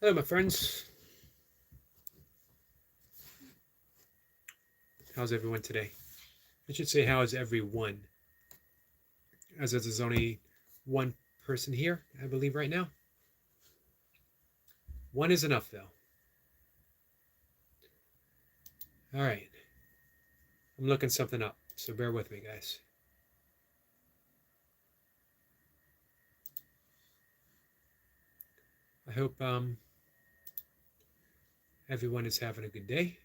Hello, my friends. How's everyone today? I should say, how is everyone? As there's only one person here, I believe, right now. One is enough, though. All right. I'm looking something up, so bear with me, guys. I hope everyone is having a good day.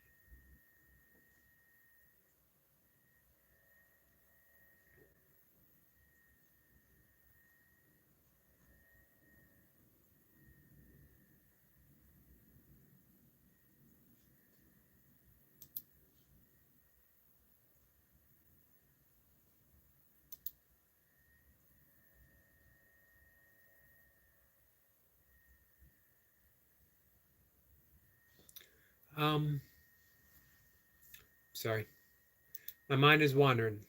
Um, sorry. My mind is wandering.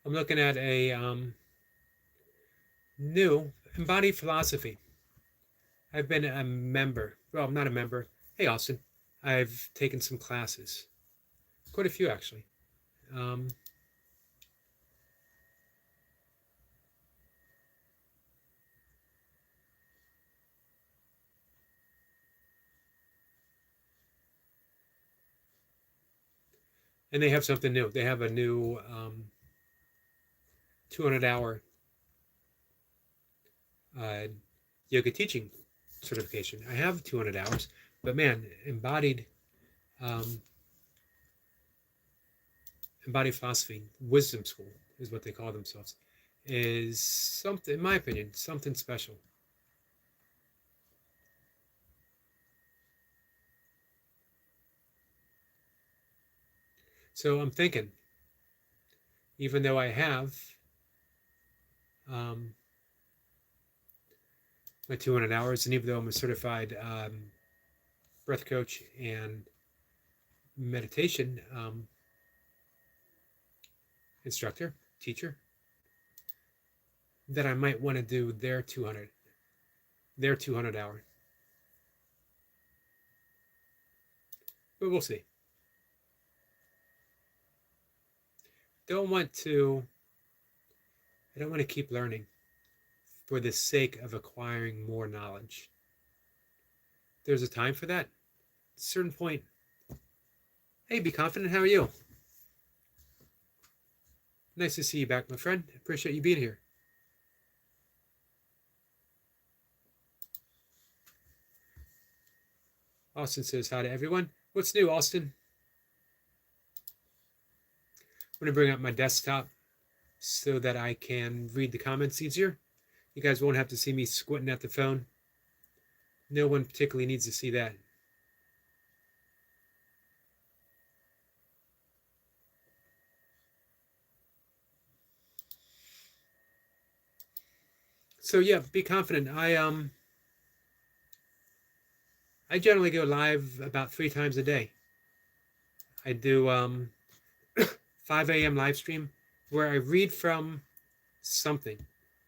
I'm looking at a new embodied philosophy. I've been a member. Well, I'm not a member. Hey, Austin. I've taken some classes. Quite a few, actually. Um, and they have something new. They have a new 200-hour uh, yoga teaching certification. I have 200 hours, but man, um, embodied philosophy, wisdom school is what they call themselves, is something, in my opinion, something special. So I'm thinking, even though I have um, my 200 hours, and even though I'm a certified breath coach and meditation instructor, teacher, that I might want to do their 200 hour. But we'll see. Don't want to, I don't want to keep learning for the sake of acquiring more knowledge. There's a time for that. At a certain point, hey, be confident. How are you? Nice to see you back, my friend. Appreciate you being here. Austin says hi to everyone. What's new, Austin? I'm going to bring up my desktop so that I can read the comments easier. You guys won't have to see me squinting at the phone. No one particularly needs to see that. So yeah, be confident. I generally go live about 3 times a day. I do 5 a.m. live stream where I read from something,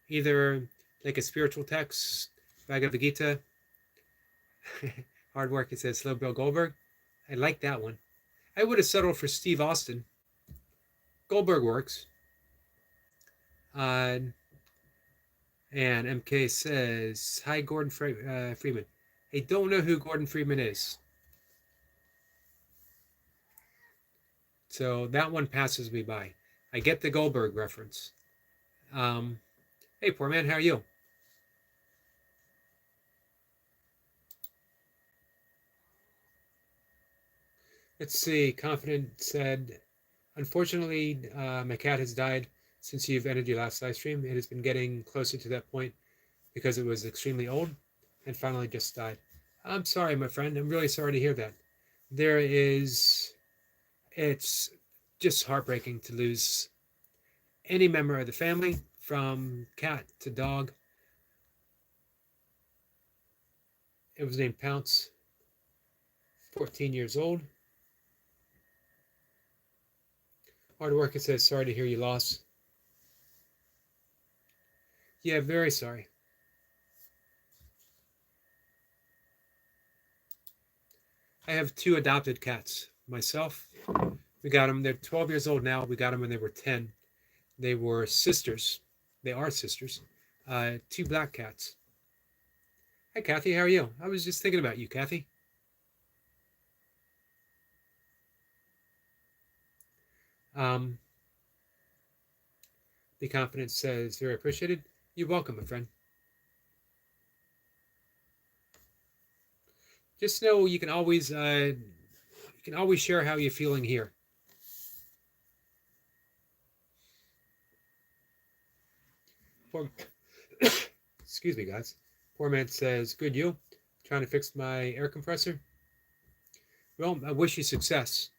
either like a spiritual text, Bhagavad Gita. Hard work, it says Slow Bill Goldberg. I like that one. I would have settled for Steve Austin. Goldberg works. Uh, and MK says, hi, Gordon Freeman. I don't know who Gordon Freeman is. So that one passes me by. I get the Goldberg reference. Um, hey, poor man, how are you? Let's see. Confident said, unfortunately, my cat has died since you've ended your last live stream. It has been getting closer to that point because it was extremely old and finally just died. I'm sorry, my friend. I'm really sorry to hear that. There is, it's just heartbreaking to lose any member of the family, from cat to dog. It was named Pounce, 14 years old. Hard worker says, sorry to hear you lost. Yeah, very sorry. I have 2 adopted cats myself. We got them. They're 12 years old now. We got them when they were 10. They were sisters. They are sisters. 2 black cats. Hi, Kathy. How are you? I was just thinking about you, Kathy. Um, Be Confident says, very appreciated. You're welcome, my friend. Just know you can always share how you're feeling here. Poor, excuse me, guys. Poor man says, good you. Trying to fix my air compressor. Well, I wish you success.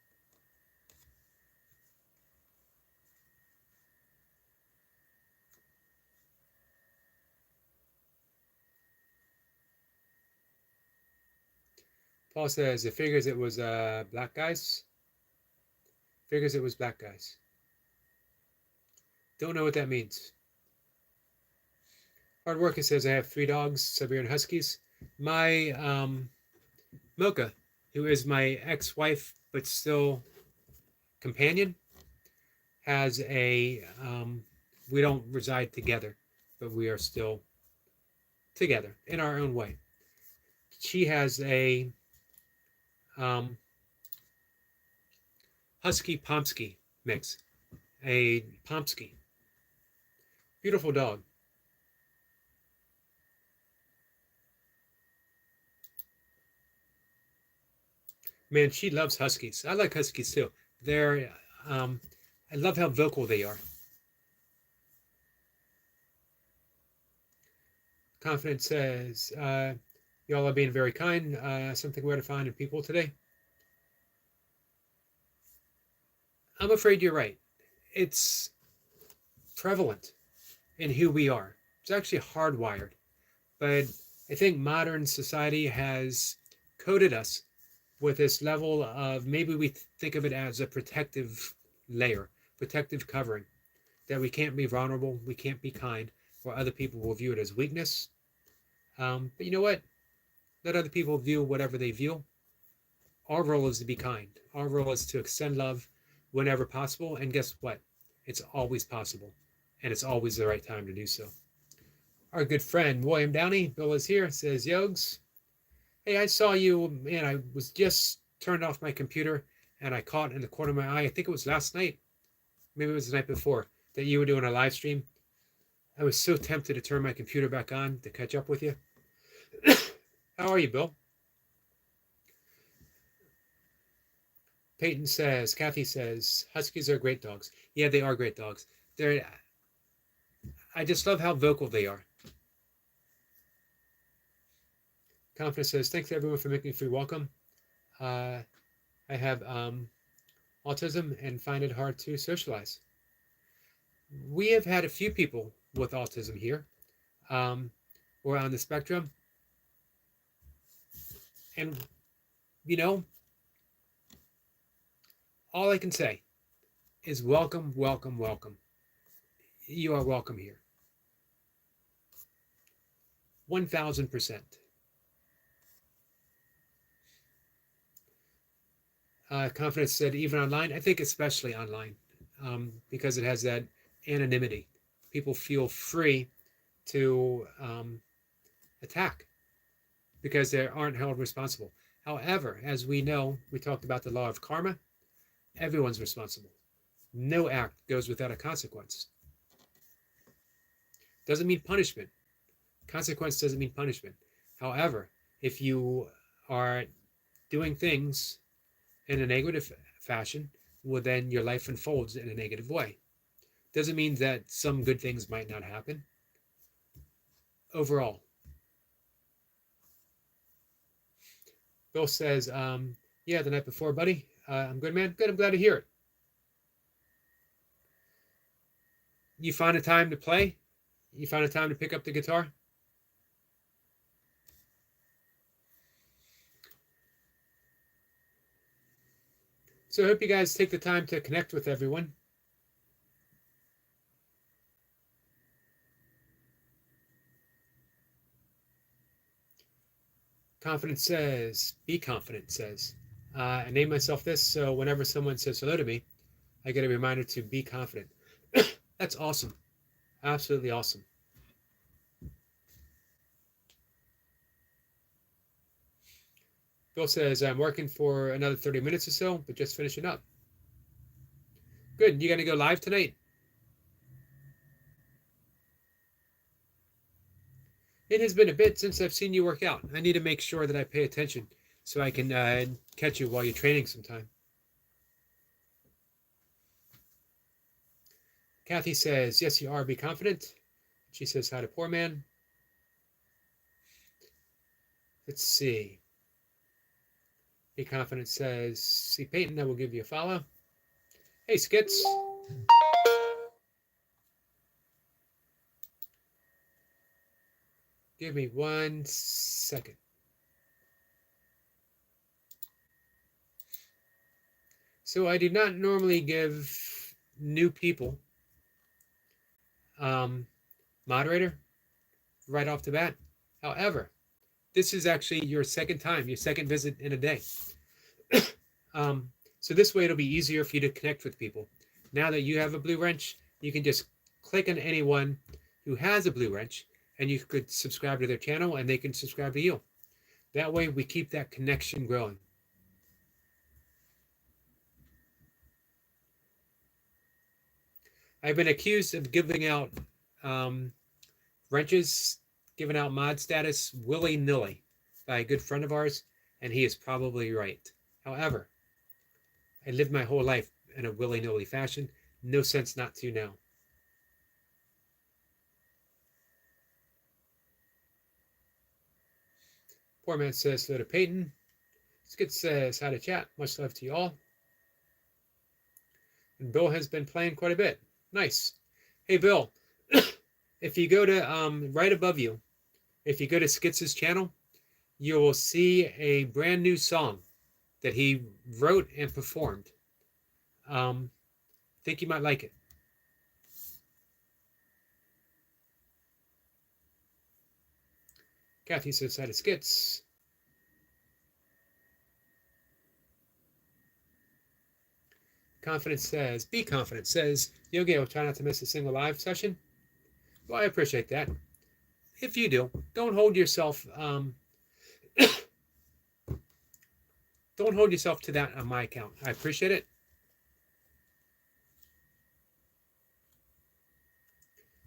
Paul says it figures it was black guys. Figures it was black guys. Don't know what that means. Hard Worker says I have 3 dogs, Siberian Huskies. My Mocha, who is my ex-wife but still companion, has a we don't reside together, but we are still together in our own way. She has a Husky Pomsky mix, a Pomsky. Beautiful dog. Man, she loves Huskies. I like Huskies too. They're, I love how vocal they are. Confident says, y'all are being very kind. Something we're to find in people today. I'm afraid you're right. It's prevalent in who we are. It's actually hardwired. But I think modern society has coded us with this level of, maybe we think of it as a protective layer, protective covering, that we can't be vulnerable, we can't be kind, or other people will view it as weakness. But you know what? Let other people view whatever they view. Our role is to be kind. Our role is to extend love whenever possible. And guess what? It's always possible. And it's always the right time to do so. Our good friend William Downey, Bill is here, says, Yogs, hey, I saw you, man. I was just turned off my computer and I caught in the corner of my eye, I think it was last night, maybe it was the night before, that you were doing a live stream. I was so tempted to turn my computer back on to catch up with you. How are you, Bill? Peyton says, Kathy says, Huskies are great dogs. Yeah, they are great dogs. I just love how vocal they are. Confidence says, thanks everyone for making me feel welcome. I have autism and find it hard to socialize. We have had a few people with autism here, or on the spectrum. And, you know, all I can say is welcome, welcome, welcome. You are welcome here. 1000%. Confidence said, even online. I think especially online, because it has that anonymity. People feel free to attack because they aren't held responsible. However, as we know, we talked about the law of karma. Everyone's responsible. No act goes without a consequence. Doesn't mean punishment. Consequence doesn't mean punishment. However, if you are doing things in a negative fashion, well, then your life unfolds in a negative way. Doesn't mean that some good things might not happen. Overall, Bill says, yeah, the night before, buddy. I'm good, man. Good. I'm glad to hear it. You find a time to play? You find a time to pick up the guitar? So I hope you guys take the time to connect with everyone. Confident says, be confident says, I named myself this so whenever someone says hello to me, I get a reminder to be confident. That's awesome. Absolutely awesome. Bill says, I'm working for another 30 minutes or so, but just finishing up. Good. You going to go live tonight? It has been a bit since I've seen you work out. I need to make sure that I pay attention so I can catch you while you're training sometime. Kathy says, yes, you are. Be confident. She says, hi to poor man. Let's see. Be confident says, see Peyton, I will give you a follow. Hey, Skits. Give me 1 second. So I do not normally give new people moderator right off the bat. However, this is actually your second time, your second visit in a day. So this way it'll be easier for you to connect with people. Now that you have a Blue Wrench, you can just click on anyone who has a Blue Wrench and you could subscribe to their channel and they can subscribe to you. That way we keep that connection growing. I've been accused of giving out wrenches, giving out mod status willy-nilly by a good friend of ours, and he is probably right. However, I lived my whole life in a willy-nilly fashion. No sense not to now. Poor man says hello to Peyton. Skit says hi to chat. Much love to you all. And Bill has been playing quite a bit. Nice. Hey, Bill, if you go to right above you, if you go to Skits' channel, you will see a brand new song that he wrote and performed. Think you might like it. Kathy says hi to Skits. Confidence says, be confident says, Yogi, I will try not to miss a single live session. Well, I appreciate that. If you do, don't hold yourself don't hold yourself to that on my account. I appreciate it.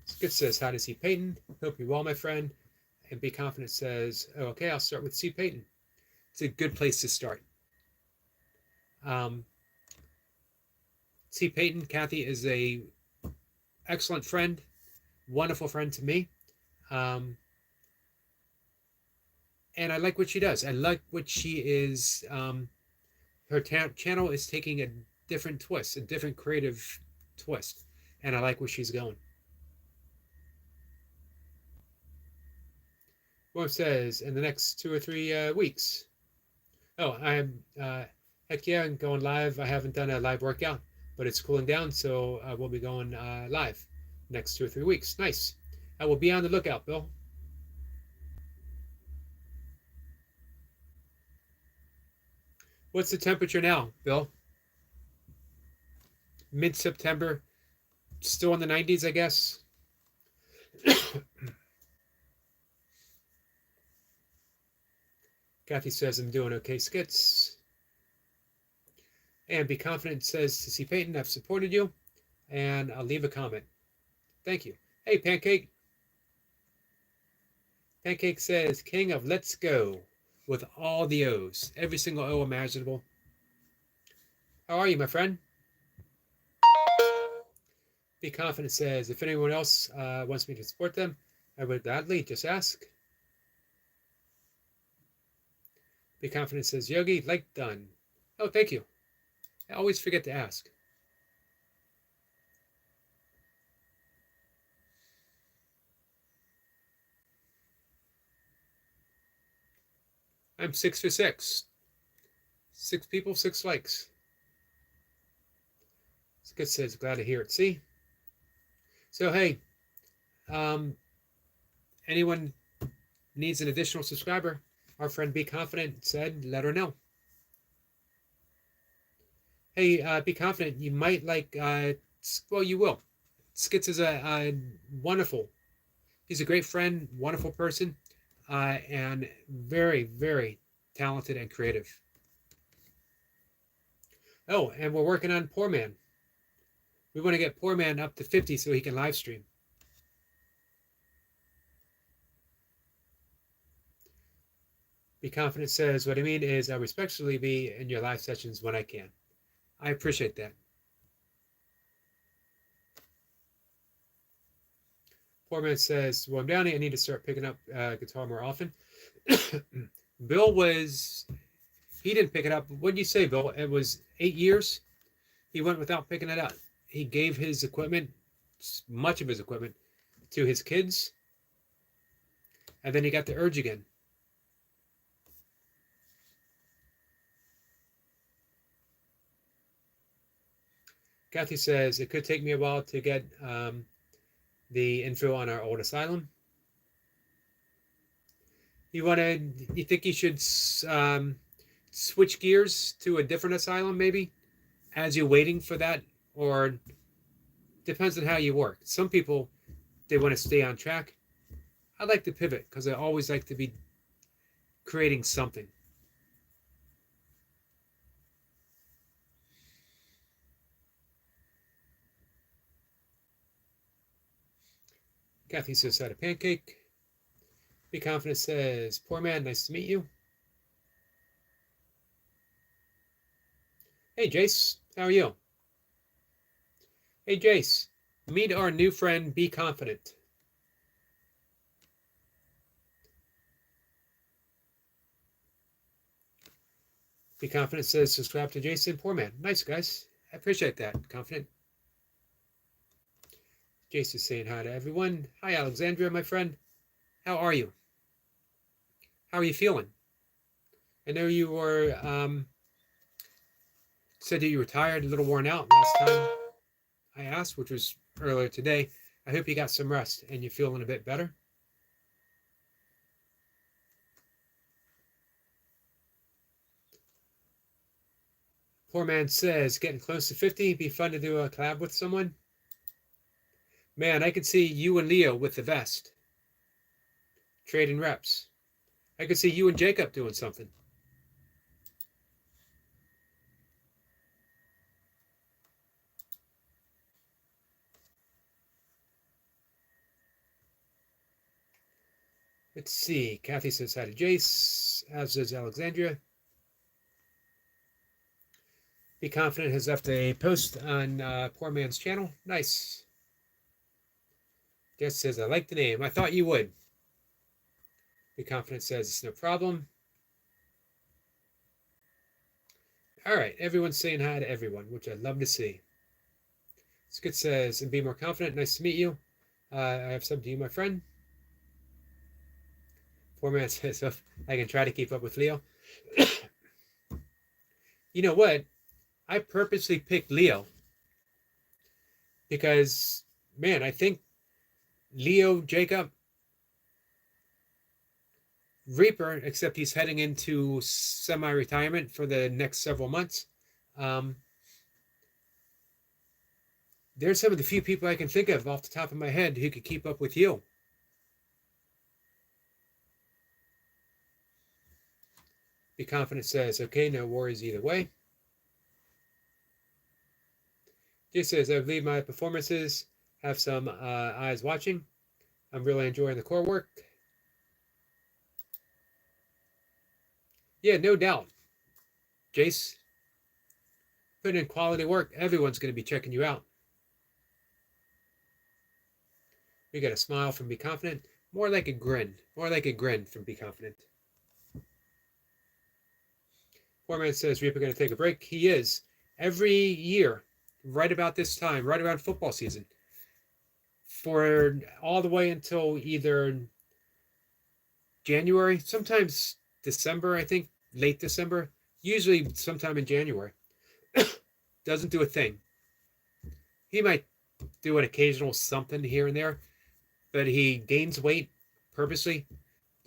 Skip says, how to see Peyton. Hope you're well, my friend. And Be Confident says, oh, okay, I'll start with C. Peyton. It's a good place to start. C. Peyton, Kathy is a excellent friend, wonderful friend to me. And I like what she does. I like what she is. Her channel is taking a different twist, a different creative twist. And I like where she's going. What says in the next 2 or 3 weeks. Oh, I'm heck yeah, I'm going live. I haven't done a live workout, but it's cooling down, so we'll be going live next 2 or 3 weeks. Nice. I will be on the lookout, Bill. What's the temperature now, Bill? Mid-September, still in the 90s, I guess. Kathy says, I'm doing okay, Skits. And Be Confident says, to see Peyton, I've supported you. And I'll leave a comment. Thank you. Hey, Pancake. Pancake says, King of Let's Go, with all the O's. Every single O imaginable. How are you, my friend? Be Confident says, if anyone else wants me to support them, I would gladly just ask. Be Confident says, Yogi, like done. Oh, thank you. I always forget to ask. I'm 6 for 6. 6 people, 6 likes. Skit says, glad to hear it. See? So, hey, anyone needs an additional subscriber, Our friend Be Confident said, let her know. Hey, Be Confident, you might like, well, you will. Skits is a wonderful, he's a great friend, wonderful person, and very, very talented and creative. Oh, and we're working on Poor Man. We want to get Poor Man up to 50 so he can live stream. Be Confident says, what I mean is I respectfully be in your live sessions when I can. I appreciate that. Poor Man says, well, I'm down here. I need to start picking up guitar more often. Bill he didn't pick it up. What did you say, Bill? It was 8 years. He went without picking it up. He gave his equipment, much of his equipment, to his kids. And then he got the urge again. Kathy says, it could take me a while to get the info on our old asylum. You think you should switch gears to a different asylum maybe as you're waiting for that? Or depends on how you work. Some people, they want to stay on track. I like to pivot because I always like to be creating something. Kathy says, had a pancake. Be Confident says, Poor Man, nice to meet you. Hey, Jace, how are you? Hey, Jace, meet our new friend, Be Confident. Be Confident says, subscribe to Jason, Poor Man. Nice, guys. I appreciate that, Confident. Jace is saying hi to everyone. Hi, Alexandria, my friend. How are you? How are you feeling? I know you were said that you were tired, a little worn out last time I asked, which was earlier today. I hope you got some rest and you're feeling a bit better. Poor Man says, getting close to 50, be fun to do a collab with someone. Man, I could see you and Leo with the vest. Trading reps. I could see you and Jacob doing something. Let's see. Kathy says hi to Jace, as does Alexandria. Be Confident has left a post on Poor Man's channel. Nice. Jess says, I like the name. I thought you would. Be Confident says, it's no problem. All right. Everyone's saying hi to everyone, which I'd love to see. Skit says, and be more confident. Nice to meet you. I have something to you, my friend. Poor Man says, oh, I can try to keep up with Leo. You know what? I purposely picked Leo because, man, I think Leo, Jacob, Reaper, except he's heading into semi-retirement for the next several months. There's some of the few people I can think of off the top of my head who could keep up with you. Be Confident says, okay, no worries either way. Jay says, I believe my performances have some eyes watching. I'm really enjoying the core work. Yeah, no doubt. Jace, putting in quality work. Everyone's going to be checking you out. We got a smile from Be Confident. More like a grin. More like a grin from Be Confident. Poor Man says, Reaper going to take a break. He is. Every year, right about this time, right around football season, for all the way until either January, sometimes December, I think, late December, usually sometime in January. Doesn't do a thing. He might do an occasional something here and there, but he gains weight purposely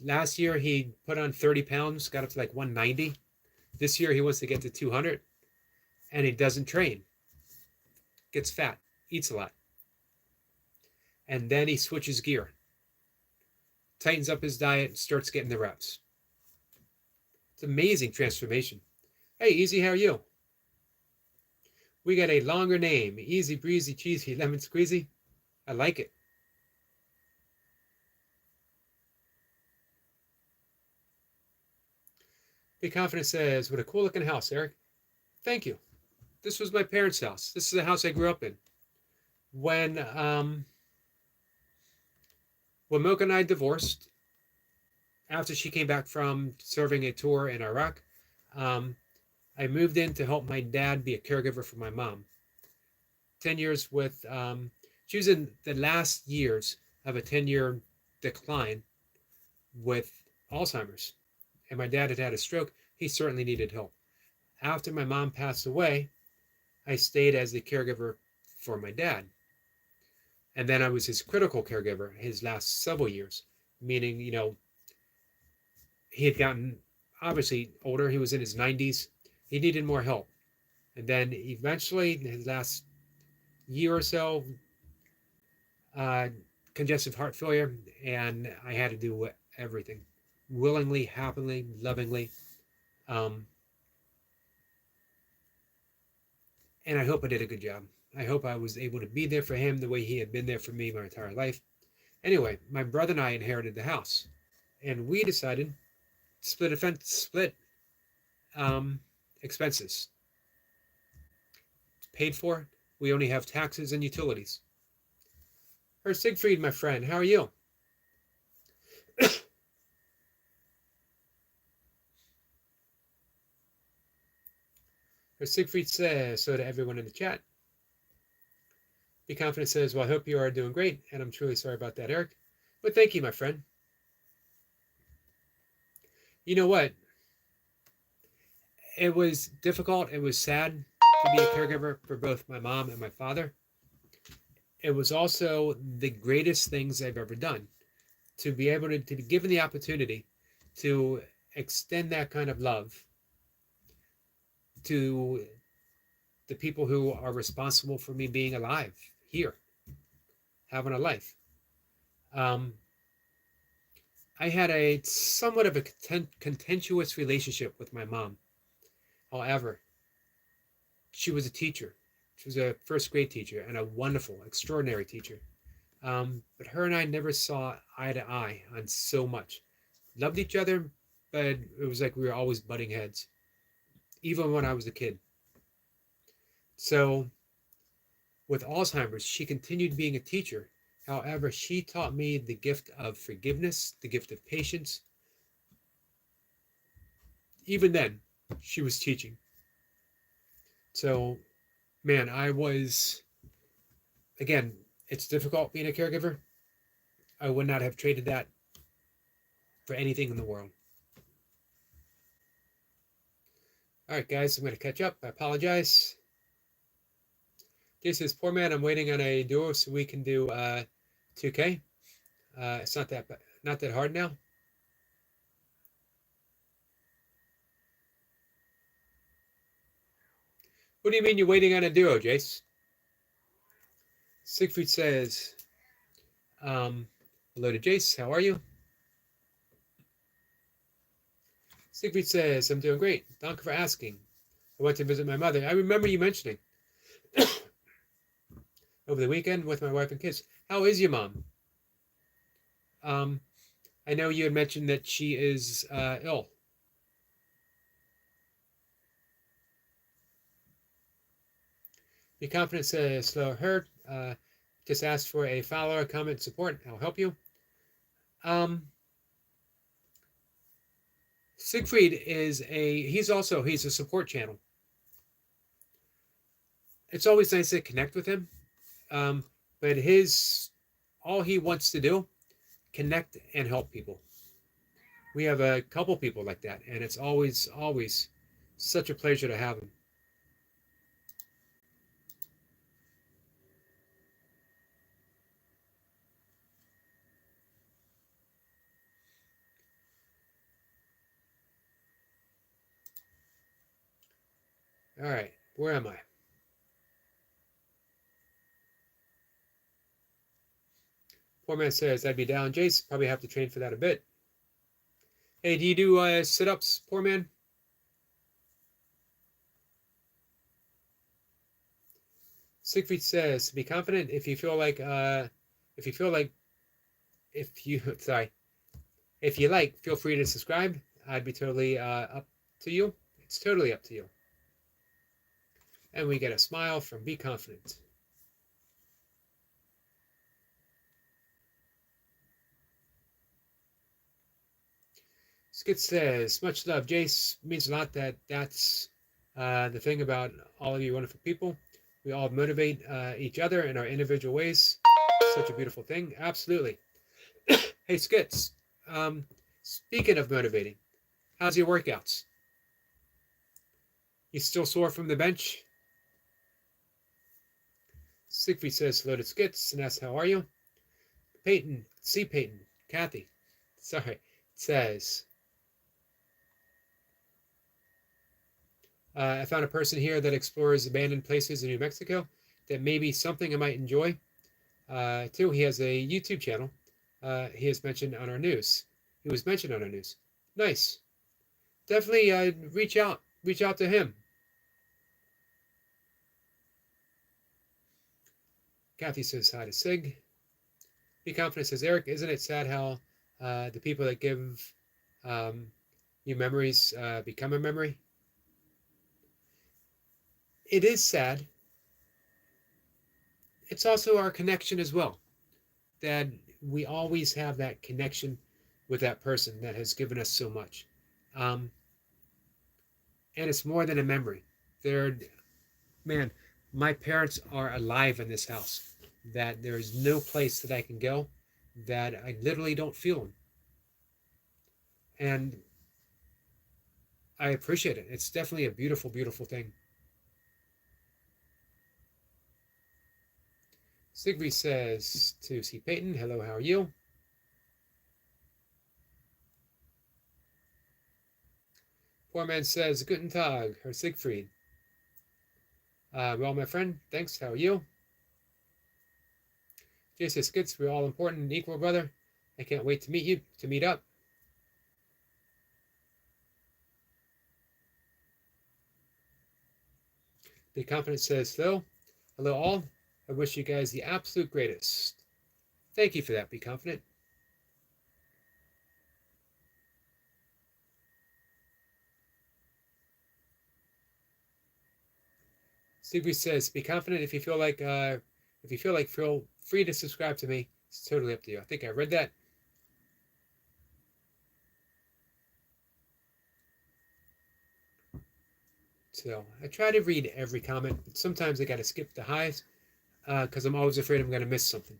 Last year he put on 30 pounds, got up to like 190. This year he wants to get to 200, and he doesn't train, gets fat, eats a lot. And then he switches gear, tightens up his diet, starts getting the reps. It's amazing transformation. Hey, Easy, how are you? We got a longer name, Easy Breezy Cheesy Lemon Squeezy. I like it. Be Confident says, what a cool looking house, Eric. Thank you. This was my parents' house. This is the house I grew up in. When Mocha and I divorced, after she came back from serving a tour in Iraq, I moved in to help my dad be a caregiver for my mom. 10 years with, she was in the last years of a 10-year decline with Alzheimer's. And my dad had had a stroke. He certainly needed help. After my mom passed away, I stayed as the caregiver for my dad. And then I was his critical caregiver his last several years, meaning, he had gotten obviously older. He was in his 90s. He needed more help. And then eventually, his last year or so, congestive heart failure, and I had to do everything willingly, happily, lovingly. And I hope I did a good job. I hope I was able to be there for him the way he had been there for me my entire life. Anyway, my brother and I inherited the house, and we decided to split expenses. It's paid for. We only have taxes and utilities. Her Siegfried, my friend, how are you? Her Siegfried says, so to everyone in the chat. Be Confident says, well, I hope you are doing great, and I'm truly sorry about that, Eric. But thank you, my friend. You know what? It was difficult. It was sad to be a caregiver for both my mom and my father. It was also the greatest things I've ever done. To be able to be given the opportunity to extend that kind of love to the people who are responsible for me being alive here, having a life. I had a somewhat of a contentious relationship with my mom. However, she was a teacher. She was a first grade teacher and a wonderful, extraordinary teacher. But her and I never saw eye to eye on so much. Loved each other, but it was like we were always butting heads, even when I was a kid. So with Alzheimer's, she continued being a teacher. However, she taught me the gift of forgiveness, the gift of patience. Even then, she was teaching. So, man, again, it's difficult being a caregiver. I would not have traded that for anything in the world. All right, guys, I'm going to catch up. I apologize. This is poor man. I'm waiting on a duo so we can do 2K. It's not that hard now. What do you mean you're waiting on a duo, Jace? Siegfried says, hello to Jace. How are you? Siegfried says, I'm doing great. Thank you for asking. I went to visit my mother. I remember you mentioning over the weekend with my wife and kids. How is your mom? I know you had mentioned that she is ill. Be Confident says, slow hurt. Just ask for a follower, comment, support. I'll help you. Siegfried he's a support channel. It's always nice to connect with him. But all he wants to do, connect and help people. We have a couple people like that, and it's always, always such a pleasure to have him. All right, where am I? Poor man says, I'd be down. Jace, probably have to train for that a bit. Hey, do you do sit-ups, poor man? Siegfried says, be confident if you feel like, sorry, if you like, feel free to subscribe. I'd be totally up to you. It's totally up to you. And we get a smile from Be Confident. Skit says, much love, Jace. Means a lot that's the thing about all of you wonderful people. We all motivate each other in our individual ways. Such a beautiful thing. Absolutely. Hey, Skits. Speaking of motivating, how's your workouts? You still sore from the bench? Siegfried says hello to Skits and asks, how are you? Peyton, Kathy, sorry, says, I found a person here that explores abandoned places in New Mexico that may be something I might enjoy. Too, he has a YouTube channel. He was mentioned on our news. Nice. Definitely reach out to him. Kathy says hi to Sig. Be Confident says, Eric, isn't it sad how the people that give you memories become a memory? It is sad. It's also our connection as well, that we always have that connection with that person that has given us so much. And it's more than a memory. Man, my parents are alive in this house, that there is no place that I can go that I literally don't feel them. And I appreciate it. It's definitely a beautiful, beautiful thing. Siegfried says to C. Peyton, hello, how are you? Poor man says, Guten Tag, Herr Siegfried. Well, my friend, thanks, how are you? Jason Skits, we're all important and equal, brother. I can't wait to meet up. Be Confident says, hello all. I wish you guys the absolute greatest. Thank you for that, Be Confident. Stevie says, be confident if you feel like feel free to subscribe to me. It's totally up to you. I think I read that. So I try to read every comment, but sometimes I gotta skip the highs because I'm always afraid I'm gonna miss something.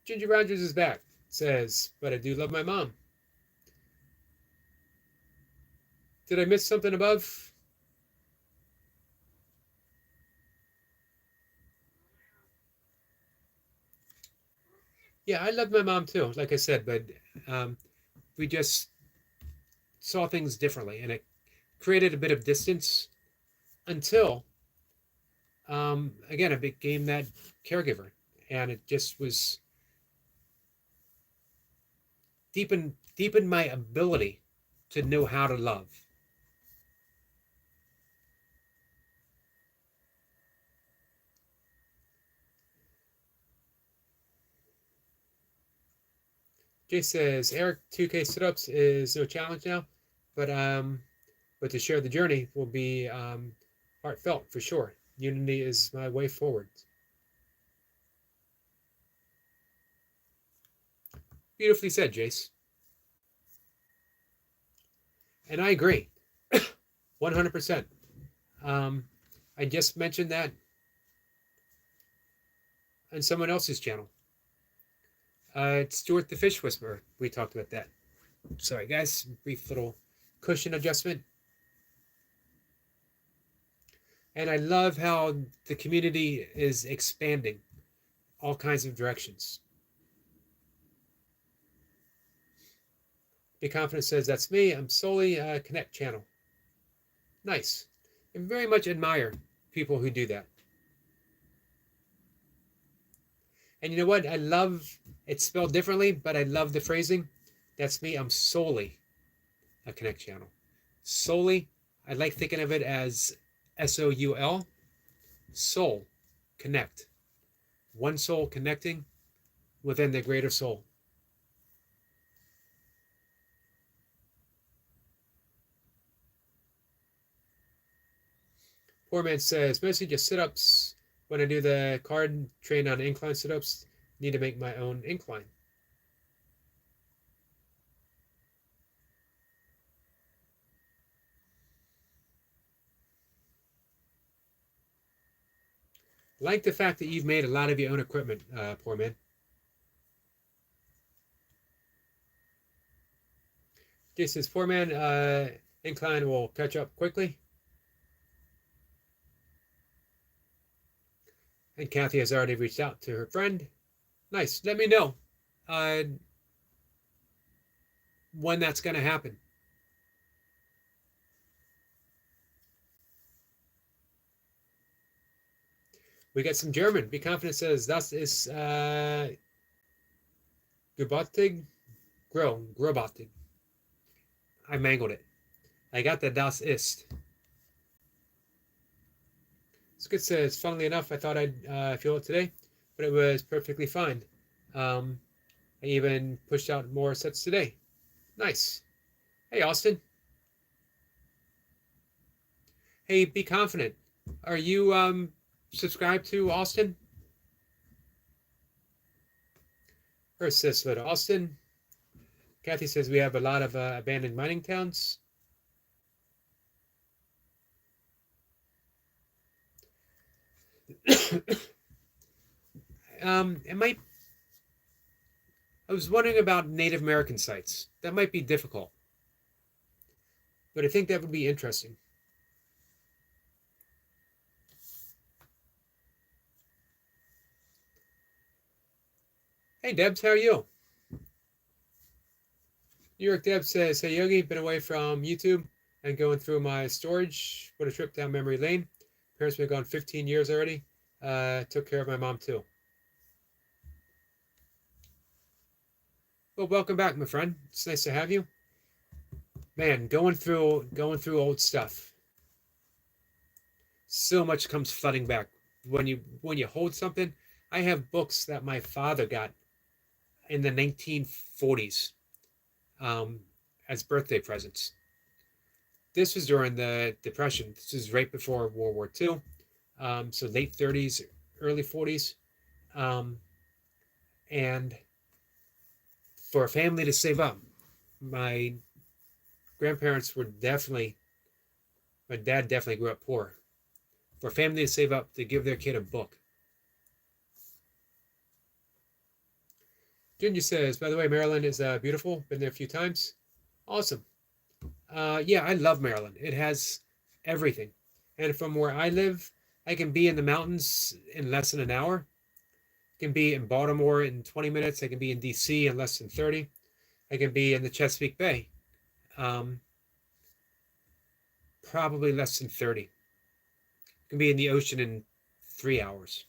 Ginger Rogers is back. Says, but I do love my mom. Did I miss something above? Yeah, I love my mom too, like I said, but we just saw things differently, and it created a bit of distance until, again, I became that caregiver, and it just was deepened my ability to know how to love. Jay says, Eric, 2K sit-ups is no challenge now, but to share the journey will be heartfelt for sure. Unity is my way forward. Beautifully said, Jace. And I agree, 100%. I just mentioned that on someone else's channel. It's Stuart the Fish Whisperer. We talked about that. Sorry, guys. Brief little cushion adjustment. And I love how the community is expanding all kinds of directions. Be Confident says, that's me. I'm solely a Connect channel. Nice. I very much admire people who do that. And you know what? I love, it's spelled differently, but I love the phrasing. That's me. I'm solely a Connect channel. Solely, I like thinking of it as SOUL, soul, connect. One soul connecting within the greater soul. Poor Man says, mostly just sit-ups. When I do the card train on incline sit-ups, need to make my own incline. Like the fact that you've made a lot of your own equipment, Poor Man. Jason says, Poor Man, incline will catch up quickly. And Kathy has already reached out to her friend. Nice. Let me know when that's going to happen. We got some German. Be Confident says, das ist Grobotig. Grobotig. I mangled it. I got the das ist. Skid says, funnily enough, I thought I'd feel it today, but it was perfectly fine. I even pushed out more sets today. Nice. Hey, Austin. Hey, Be Confident. Are you subscribed to Austin? Her says, hello to Austin. Kathy says we have a lot of abandoned mining towns. It might. I was wondering about Native American sites. That might be difficult, but I think that would be interesting. Hey, Debs, how are you? New York Deb says, hey, Yogi, been away from YouTube and going through my storage. What a trip down memory lane. Parents have been gone 15 years already. Took care of my mom, too. Well, welcome back, my friend. It's nice to have you. Man, going through old stuff. So much comes flooding back. When you hold something, I have books that my father got in the 1940s as birthday presents. This was during the Depression. This is right before World War II. So late 30s, early 40s. And for a family to save up, my grandparents were definitely, my dad definitely grew up poor. For a family to save up to give their kid a book. Ginger says, by the way, Maryland is beautiful. Been there a few times. Awesome. Yeah, I love Maryland. It has everything. And from where I live, I can be in the mountains in less than an hour. I can be in Baltimore in 20 minutes. I can be in DC in less than 30. I can be in the Chesapeake Bay, probably less than 30. I can be in the ocean in 3 hours.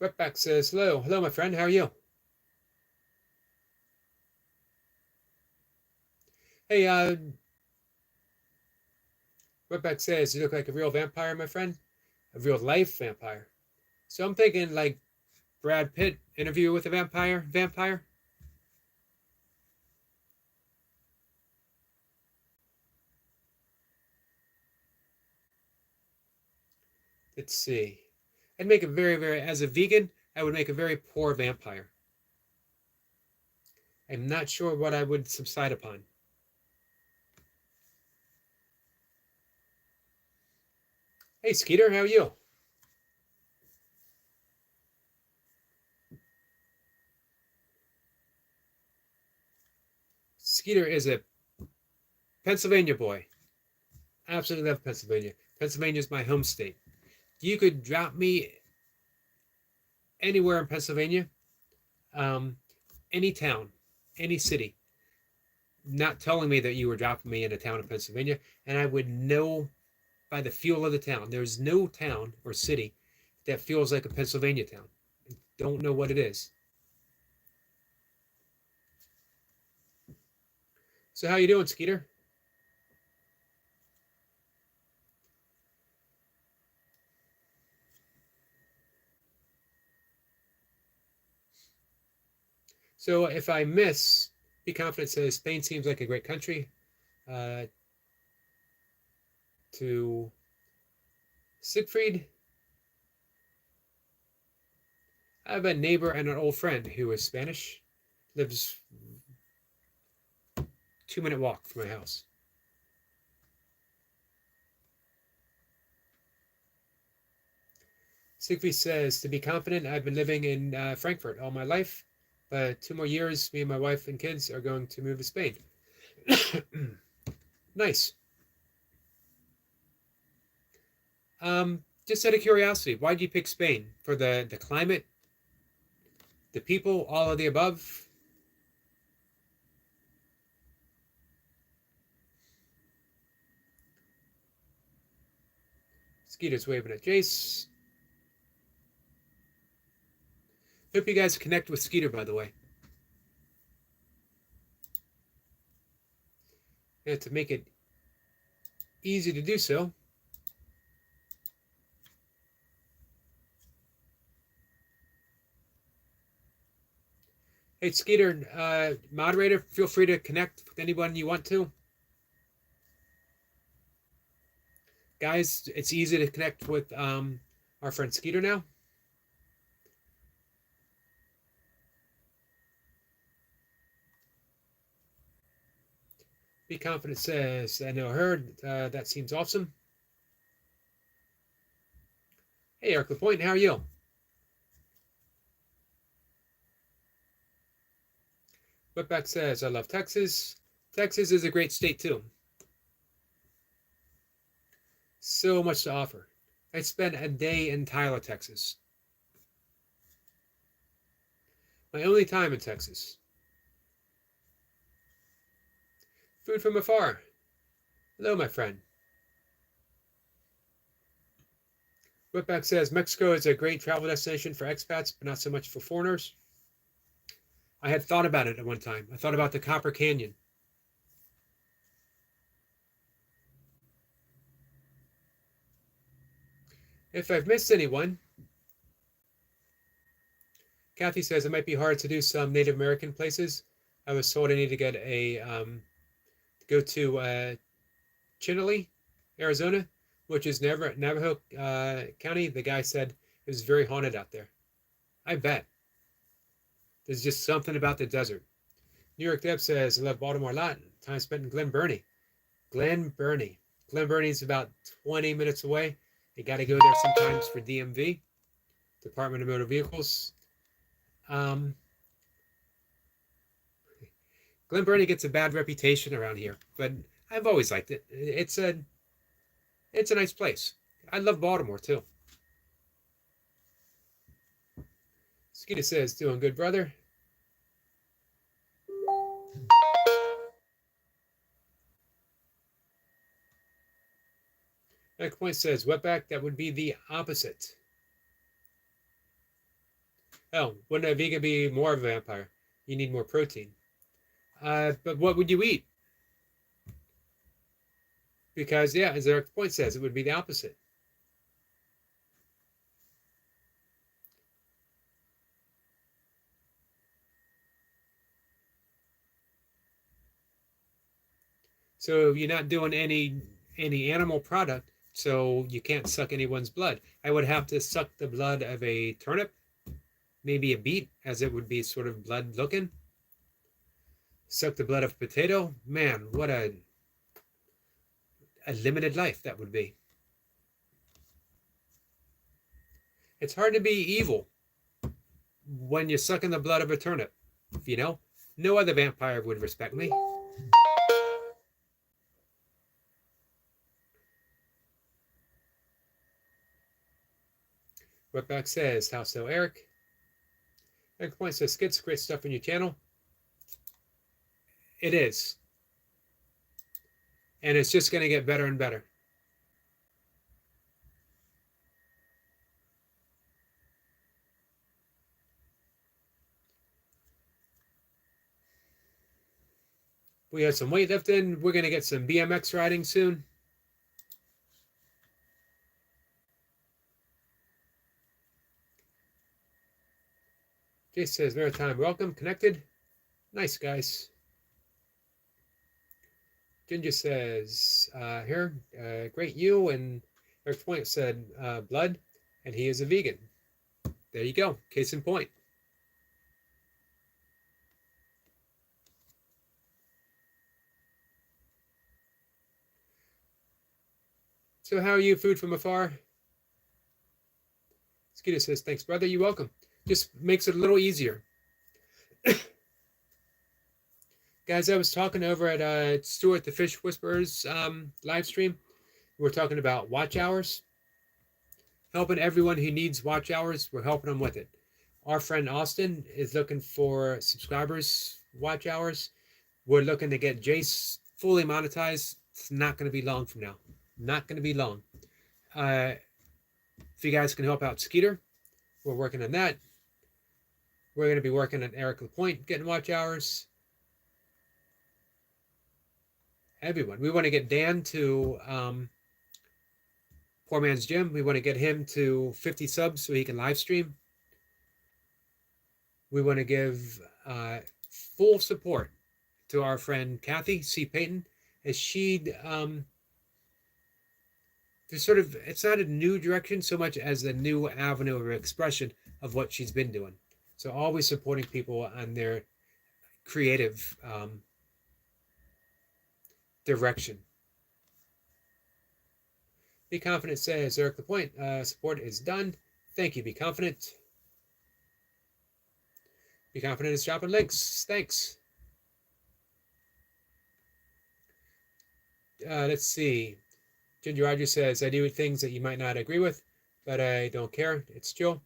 Wetback says, hello. Hello, my friend. How are you? Hey, Wetback says, you look like a real vampire, my friend. A real life vampire. So I'm thinking like Brad Pitt interview with a vampire. Let's see. I'd make a as a vegan, I would make a very poor vampire. I'm not sure what I would subside upon. Hey, Skeeter, how are you? Skeeter is a Pennsylvania boy. I absolutely love Pennsylvania. Pennsylvania is my home state. You could drop me anywhere in Pennsylvania, um, any town, any city, not telling me that you were dropping me in a town in Pennsylvania, and I would know by the feel of the town. There's no town or city that feels like a Pennsylvania town. I don't know what it is. So how you doing, Skeeter? So if I miss, Be Confident says Spain seems like a great country. To Siegfried, I have a neighbor and an old friend who is Spanish, lives 2-minute walk from my house. Siegfried says, to be confident, I've been living in Frankfurt all my life, but 2 more years, me and my wife and kids are going to move to Spain. Nice. Just out of curiosity, why did you pick Spain? For the climate, the people, all of the above? Skeeter's waving at Jace. Hope you guys connect with Skeeter, by the way. And to make it easy to do so, hey, Skeeter, moderator, feel free to connect with anyone you want to. Guys, it's easy to connect with our friend Skeeter now. Be Confident says, I know her. That seems awesome. Hey, Eric LaPointe, how are you? Whitback says, I love Texas. Texas is a great state, too. So much to offer. I spent a day in Tyler, Texas. My only time in Texas. Food from afar. Hello, my friend. Whitback says, Mexico is a great travel destination for expats, but not so much for foreigners. I had thought about it at one time. I thought about the Copper Canyon. If I've missed anyone, Kathy says it might be hard to do some Native American places. I was told I need to get go to Chinle, Arizona, which is Navajo County. The guy said it was very haunted out there. I bet. There's just something about the desert. New York Deb says, I love Baltimore a lot. Time spent in Glen Burnie. Glen Burnie. Glen Burnie is about 20 minutes away. You got to go there sometimes for DMV, Department of Motor Vehicles. Glen Burnie gets a bad reputation around here, but I've always liked it. It's a nice place. I love Baltimore too. Skeeter says, doing good, brother. Next point says, wetback, that would be the opposite. Oh, wouldn't a vegan be more of a vampire? You need more protein. But what would you eat? Because, yeah, as Eric's point says, it would be the opposite. So you're not doing any animal product, so you can't suck anyone's blood. I would have to suck the blood of a turnip, maybe a beet, as it would be sort of blood looking. Suck the blood of a potato. Man, what a limited life that would be. It's hard to be evil when you're sucking the blood of a turnip, you know? No other vampire would respect me. Wetback says, how so, Eric? Eric Point says, Skits, great stuff on your channel. It is. And it's just going to get better and better. We had some weightlifting. We're going to get some BMX riding soon. Jay says, Maritime, welcome, connected. Nice, guys. Ginger says, here, great you. And Eric Point said, blood, and he is a vegan. There you go. Case in point. So how are you, food from afar? Skeeter says, thanks, brother. You're welcome. Just makes it a little easier. Guys, I was talking over at Stuart the Fish Whisperers live stream. We're talking about watch hours. Helping everyone who needs watch hours. We're helping them with it. Our friend Austin is looking for subscribers watch hours. We're looking to get Jace fully monetized. It's not going to be long from now. Not going to be long. If you guys can help out Skeeter, we're working on that. We're going to be working on Eric Lapointe getting watch hours. Everyone. We want to get Dan to Poor Man's Gym. We want to get him to 50 subs so he can live stream. We want to give full support to our friend Kathy C. Payton as she there's sort of, it's not a new direction so much as a new avenue of expression of what she's been doing. So always supporting people on their creative direction. Be Confident says, Eric Lapointe, support is done. Thank you, Be Confident. Be Confident is dropping links. Thanks. Let's see. Ginger Rogers says, I do things that you might not agree with, but I don't care. It's chill.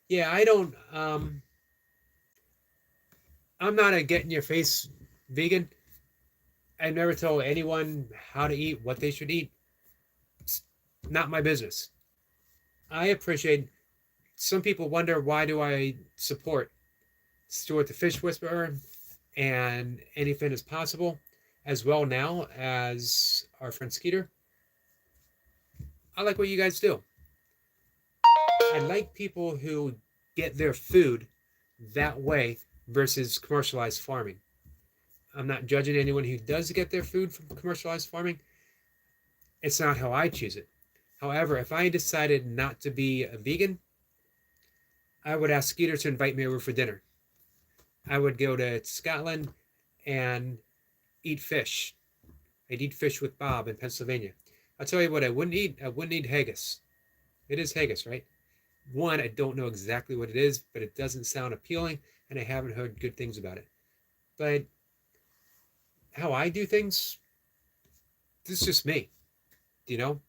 Yeah, I don't, I'm not a get in your face vegan. I never told anyone how to eat, what they should eat. It's not my business. I appreciate, some people wonder, why do I support Stuart the Fish Whisperer and Anything is Possible, as well now as our friend Skeeter. I like what you guys do. I like people who get their food that way versus commercialized farming. I'm not judging anyone who does get their food from commercialized farming. It's not how I choose it. However, if I decided not to be a vegan, I would ask Skeeter to invite me over for dinner. I would go to Scotland and eat fish. I'd eat fish with Bob in Pennsylvania. I'll tell you what I wouldn't eat. I wouldn't eat haggis. It is haggis, right? One, I don't know exactly what it is, but it doesn't sound appealing, and I haven't heard good things about it. But how I do things, this is just me, you know?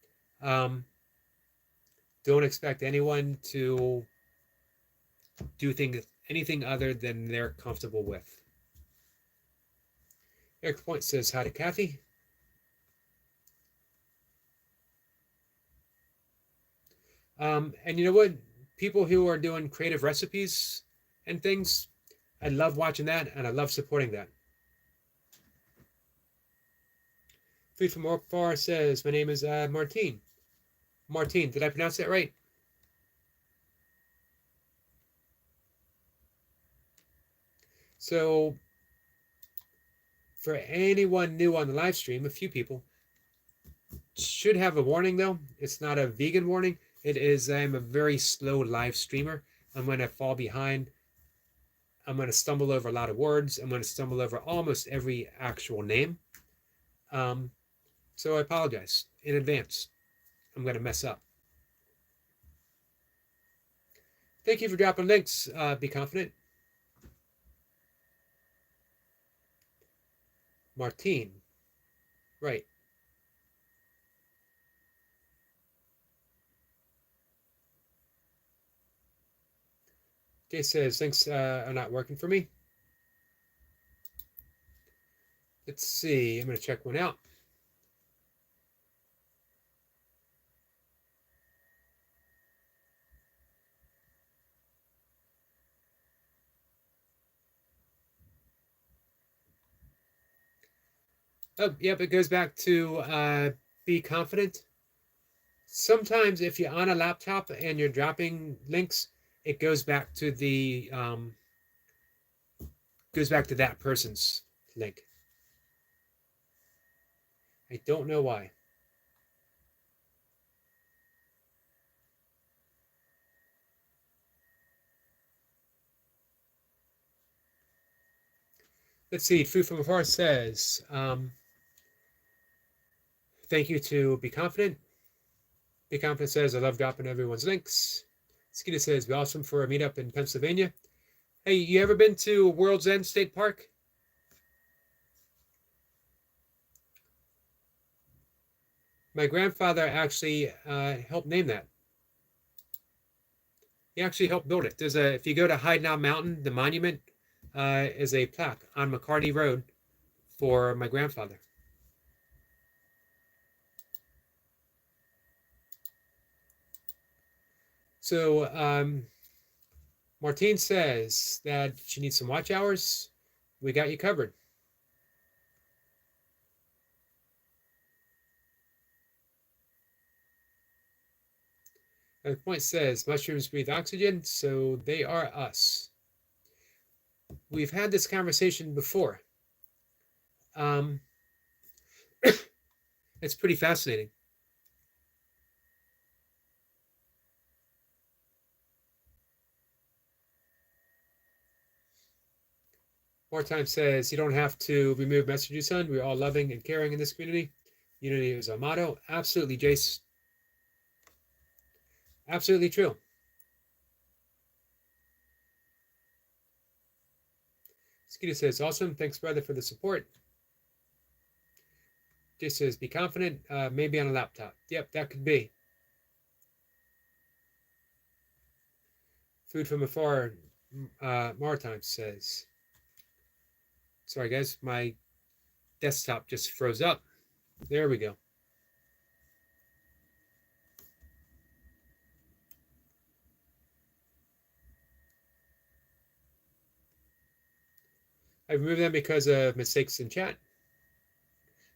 Don't expect anyone to do anything other than they're comfortable with. Eric Point says, hi to Kathy. And you know what? People who are doing creative recipes and things, I love watching that, and I love supporting that. Food from Afar says, my name is Martine. Martine, did I pronounce that right? So, for anyone new on the live stream, a few people should have a warning though. It's not a vegan warning. It is, I'm a very slow live streamer. I'm going to fall behind. I'm going to stumble over a lot of words. I'm going to stumble over almost every actual name. So I apologize in advance. I'm going to mess up. Thank you for dropping links. Be Confident. Martine. Right. Jay says, links are not working for me. Let's see. I'm going to check one out. Oh, yep, it goes back to be confident. Sometimes if you're on a laptop and you're dropping links, it goes back to that person's link. I don't know why. Let's see. Food from Afar says, thank you to Be Confident. Be Confident says, I love dropping everyone's links. Skeeta says, be awesome for a meetup in Pennsylvania. Hey, you ever been to World's End State Park? My grandfather actually helped name that. He actually helped build it. If you go to Hidenow Mountain, the monument is a plaque on McCarty Road for my grandfather. So Martine says that she needs some watch hours. We got you covered. And the point says mushrooms breathe oxygen, so they are us. We've had this conversation before. It's pretty fascinating. More Time says, you don't have to remove messages, son. We're all loving and caring in this community. Unity is our motto. Absolutely, Jace. Absolutely true. Skeeta says, awesome. Thanks, brother, for the support. Jace says, be confident. Maybe on a laptop. Yep, that could be. Food from Afar, Maritime says, sorry, guys, my desktop just froze up. There we go. I removed them because of mistakes in chat.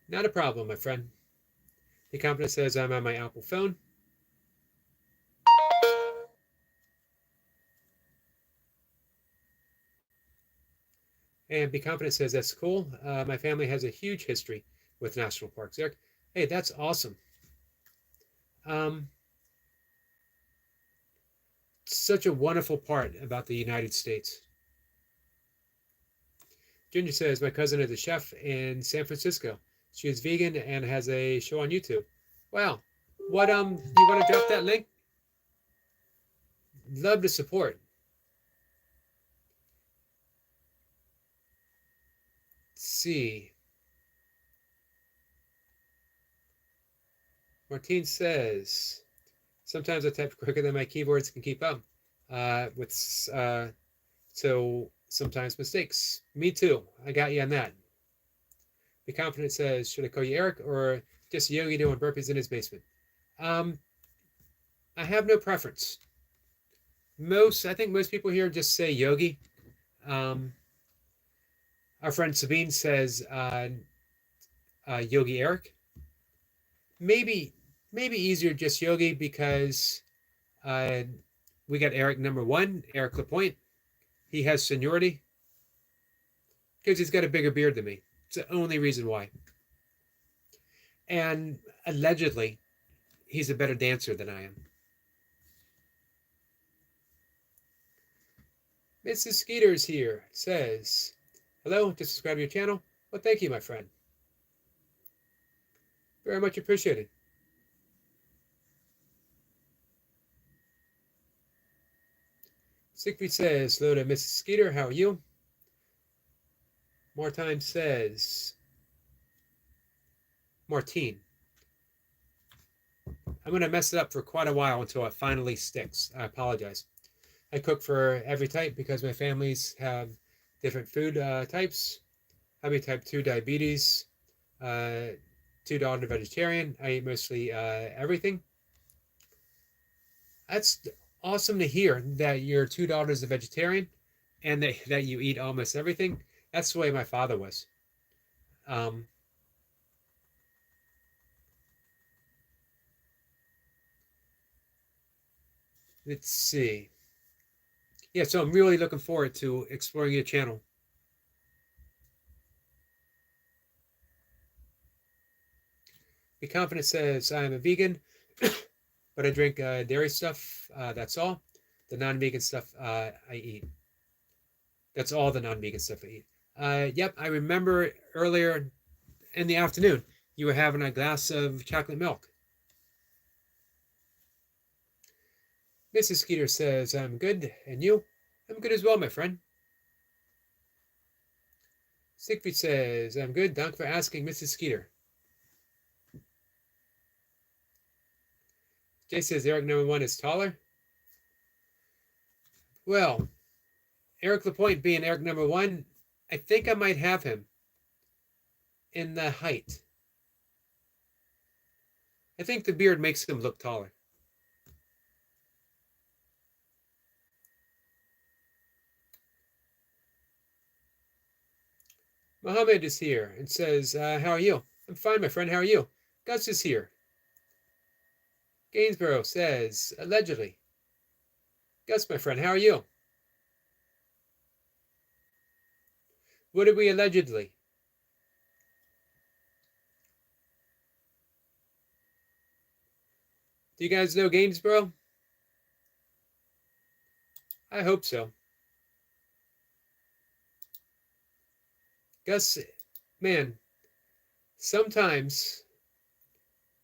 Not a problem, my friend. The Confident says I'm on my Apple phone. And Be Confident says that's cool. My family has a huge history with national parks. Eric, hey, that's awesome. Such a wonderful part about the United States. Ginger says, my cousin is a chef in San Francisco. She is vegan and has a show on YouTube. Wow. What, do you want to drop that link? Love to support. Let's see. Martine says, sometimes I type quicker than my keyboards can keep up so sometimes mistakes. Me too. I got you on that. Be Confident says, should I call you Eric or just Yogi doing burpees in his basement? I have no preference. I think most people here just say Yogi. Our friend Sabine says Yogi Eric. Maybe easier just Yogi because we got Eric number 1, Eric Lapointe. He has seniority because he's got a bigger beard than me. It's the only reason why. And allegedly, he's a better dancer than I am. Mrs. Skeeters here says, hello, just subscribe to your channel. Well, thank you, my friend. Very much appreciated. Siegfried says, hello to Mrs. Skeeter, how are you? More Time says, Martine. I'm going to mess it up for quite a while until it finally sticks. I apologize. I cook for every type because my families have different food types. I have type 2 diabetes, 2 daughter vegetarian. I eat mostly everything. That's awesome to hear that your 2 daughters are vegetarian and that you eat almost everything. That's the way my father was. Um, let's see. Yeah, so I'm really looking forward to exploring your channel. Be Confident says, I am a vegan, but I drink dairy stuff. That's all. The non-vegan stuff I eat. That's all the non-vegan stuff I eat. Yep, I remember earlier in the afternoon, you were having a glass of chocolate milk. Mrs. Skeeter says, I'm good. And you? I'm good as well, my friend. Siegfried says, I'm good. Thank for asking, Mrs. Skeeter. Jay says, Eric number 1 is taller. Well, Eric Lapointe being Eric number 1, I think I might have him in the height. I think the beard makes him look taller. Mohammed is here and says, how are you? I'm fine, my friend. How are you? Gus is here. Gainsborough says, allegedly. Gus, my friend, how are you? What did we allegedly? Do you guys know Gainsborough? I hope so. Gus, man, sometimes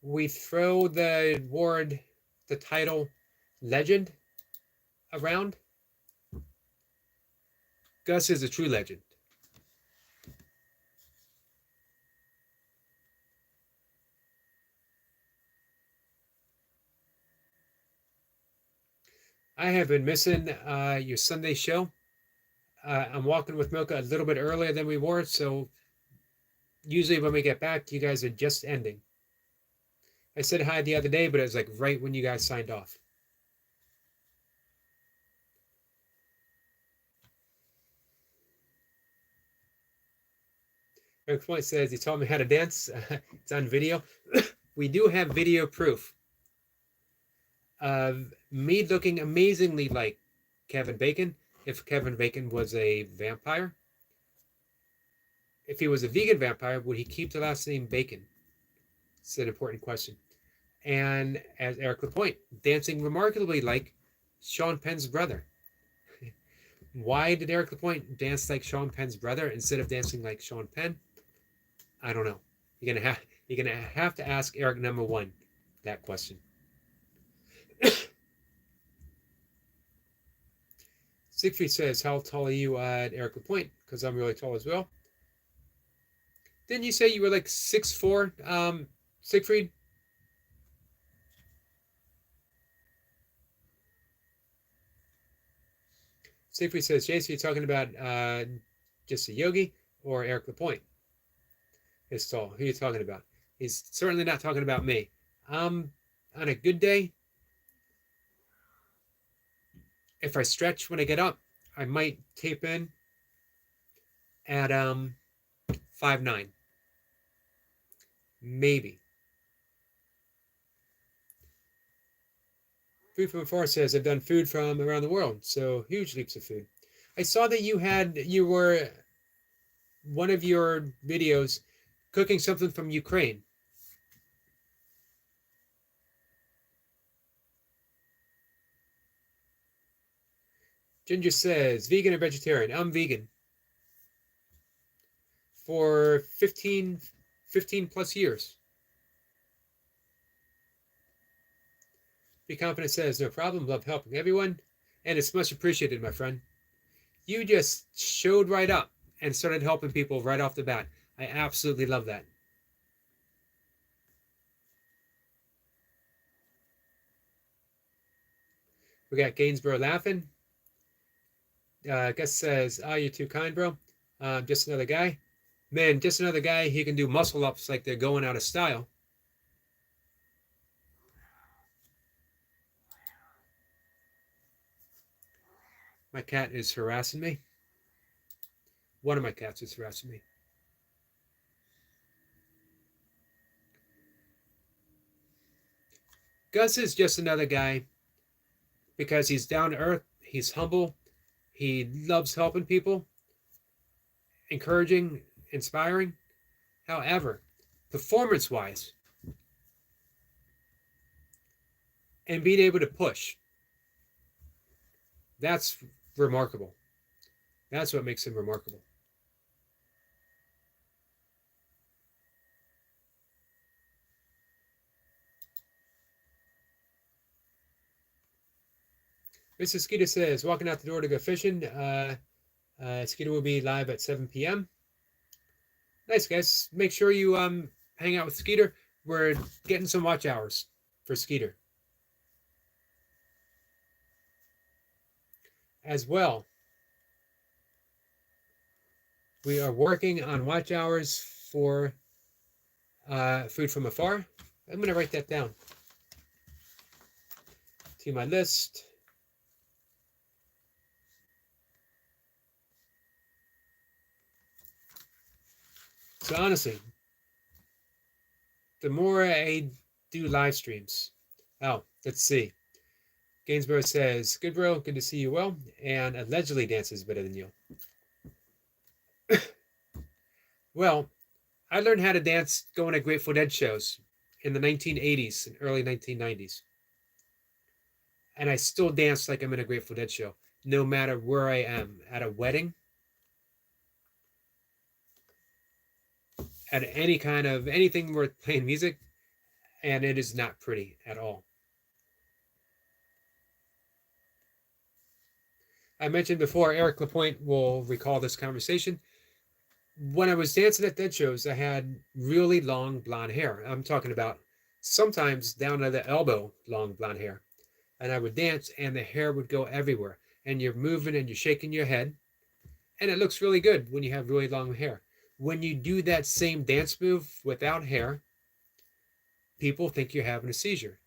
we throw the word, the title, legend around. Gus is a true legend. I have been missing your Sunday show. I'm walking with Milka a little bit earlier than we were, so usually when we get back, you guys are just ending. I said hi the other day, but it was like right when you guys signed off. Eric Point says he taught me how to dance. It's on video. We do have video proof of me looking amazingly like Kevin Bacon if Kevin Bacon was a vampire. If he was a vegan vampire, would he keep the last name Bacon? It's an important question. And as Eric Lapointe, dancing remarkably like Sean Penn's brother. Why did Eric Lapointe dance like Sean Penn's brother instead of dancing like Sean Penn? I don't know. You're gonna have to ask Eric number 1 that question. Siegfried says, how tall are you at Eric Lapointe? Because I'm really tall as well. Didn't you say you were like 6'4", Siegfried? Siegfried says, Jason, you're talking about just a yogi or Eric Lapointe? Is tall. Who are you talking about? He's certainly not talking about me. On a good day, if I stretch when I get up, I might tape in at 5'9". Maybe. Food from Afar says, I've done food from around the world, so huge leaps of food. I saw that you were, one of your videos, cooking something from Ukraine. Ginger says, vegan or vegetarian? I'm vegan. For 15 plus years. Be Confident says, no problem, love helping everyone, and it's much appreciated, my friend. You just showed right up and started helping people right off the bat. I absolutely love that. We got Gainsborough laughing. Guest says, "Ah, you're too kind, bro. Just another guy. Man, just another guy. He can do muscle ups like they're going out of style." My cat is harassing me. One of my cats is harassing me. Gus is just another guy because he's down to earth, he's humble, he loves helping people, encouraging, inspiring. However, performance wise, and being able to push, that's remarkable. That's what makes him remarkable. Mr. Skeeter says, walking out the door to go fishing. Skeeter will be live at 7 p.m. Nice, guys. Make sure you hang out with Skeeter. We're getting some watch hours for Skeeter. As well, we are working on watch hours for Food from Afar. I'm going to write that down to my list. So honestly, the more I do live streams, oh, let's see. Gainsborough says, "Good bro, good to see you well," and allegedly dances better than you. Well, I learned how to dance going to Grateful Dead shows in the 1980s and early 1990s. And I still dance like I'm in a Grateful Dead show, no matter where I am, at a wedding, at any kind of anything worth playing music, and it is not pretty at all. I mentioned before, Eric Lapointe will recall this conversation. When I was dancing at dead shows, I had really long blonde hair. I'm talking about sometimes down to the elbow long blonde hair. And I would dance and the hair would go everywhere. And you're moving and you're shaking your head. And it looks really good when you have really long hair. When you do that same dance move without hair, people think you're having a seizure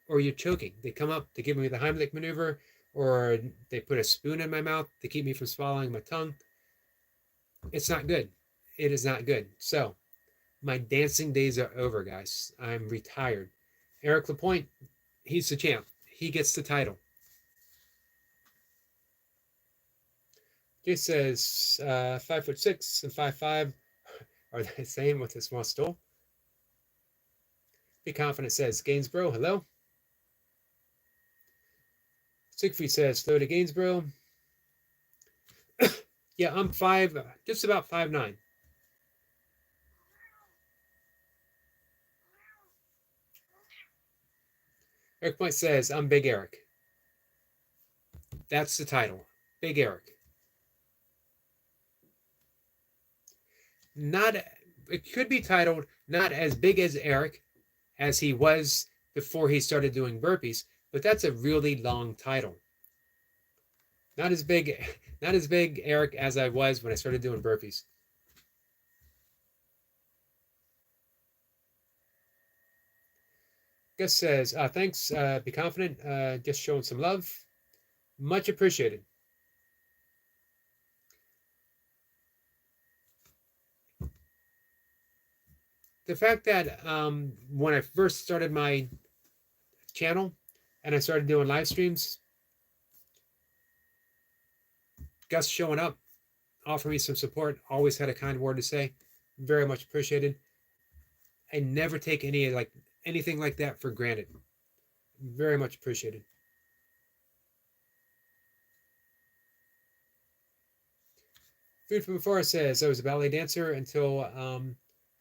or you're choking. They come up to give me the Heimlich maneuver, or they put a spoon in my mouth to keep me from swallowing my tongue. It's not good. It is not good. So my dancing days are over, guys. I'm retired. Eric Lapointe, he's the champ. He gets the title. Jay says 5'6" and 5'5" are the same with a small stool. Be Confident says, Gainsborough, hello. Siegfried says, slow to Gainsborough. Yeah, I'm just about 5'9". Eric Point says, I'm Big Eric. That's the title, Big Eric. It could be titled not as big as Eric as he was before he started doing burpees, but that's a really long title. Not as big Eric as I was when I started doing burpees. Gus says, thanks, Be Confident, just showing some love. Much appreciated. The fact that when I first started my channel and I started doing live streams, Gus showing up, offering me some support, always had a kind word to say. Very much appreciated. I never take anything like that for granted. Very much appreciated. Food from Afar says, I was a ballet dancer until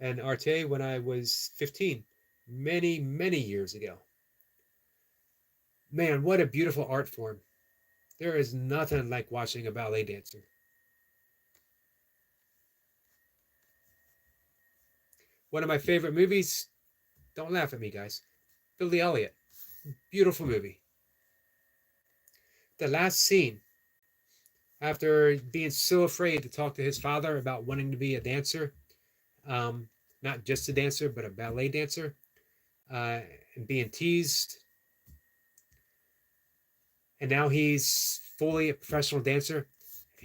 an RTA when I was 15, many, many years ago. Man, what a beautiful art form. There is nothing like watching a ballet dancer. One of my favorite movies, don't laugh at me, guys, Billy Elliot. Beautiful movie. The last scene After being so afraid to talk to his father about wanting to be a dancer, not just a dancer, but a ballet dancer, and being teased. And now he's fully a professional dancer,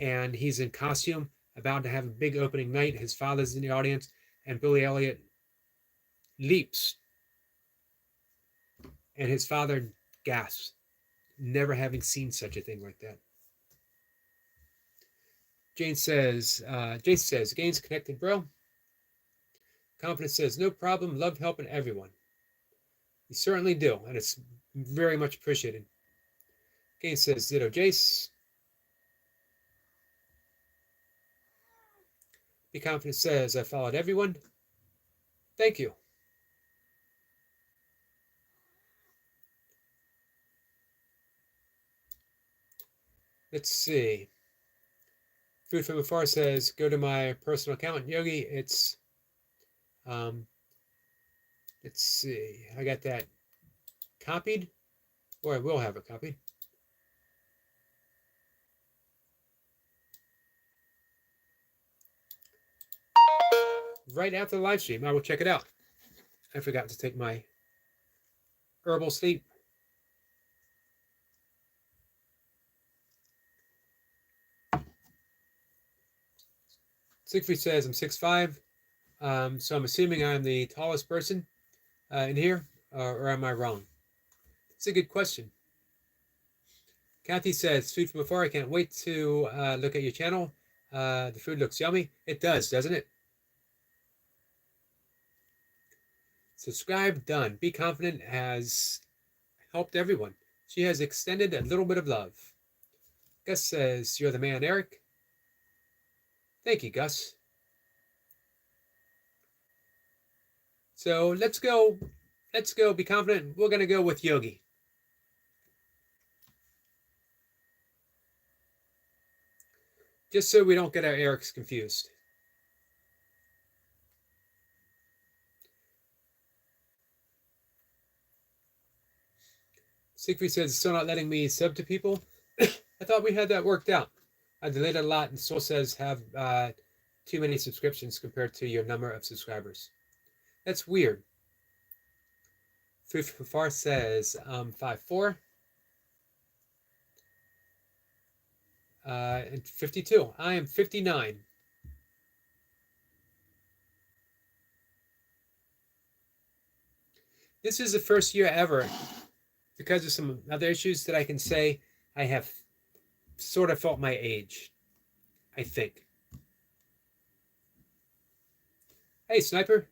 and he's in costume, about to have a big opening night. His father's in the audience, and Billy Elliot leaps, and his father gasps, never having seen such a thing like that. Jason says, Gaines connected, bro. Confidence says, no problem, love helping everyone. You certainly do, and it's very much appreciated. Gaines says, ditto, Jace. Be Confident says, I followed everyone. Thank you. Let's see. Food from Afar says, go to my personal account, Yogi. It's, let's see. I got that copied, or I will have it copied. Right after the live stream, I will check it out. I forgot to take my herbal sleep. Siegfried says, I'm 6'5", so I'm assuming I'm the tallest person in here, or am I wrong? It's a good question. Kathy says, food from afar, I can't wait to look at your channel. The food looks yummy. It does, doesn't it? Subscribe, done. Be Confident has helped everyone. She has extended a little bit of love. Gus says, you're the man, Eric. Thank you, Gus. So let's go. Let's go. Be Confident. We're going to go with Yogi. Just so we don't get our Erics confused. Siegfried says, it's still not letting me sub to people. I thought we had that worked out. I deleted a lot, and still says have too many subscriptions compared to your number of subscribers. That's weird. Food from Afar says 5'4". And 52. I am 59. This is the first year ever, because of some other issues, that I can say I have sort of felt my age, I think. Hey, Sniper.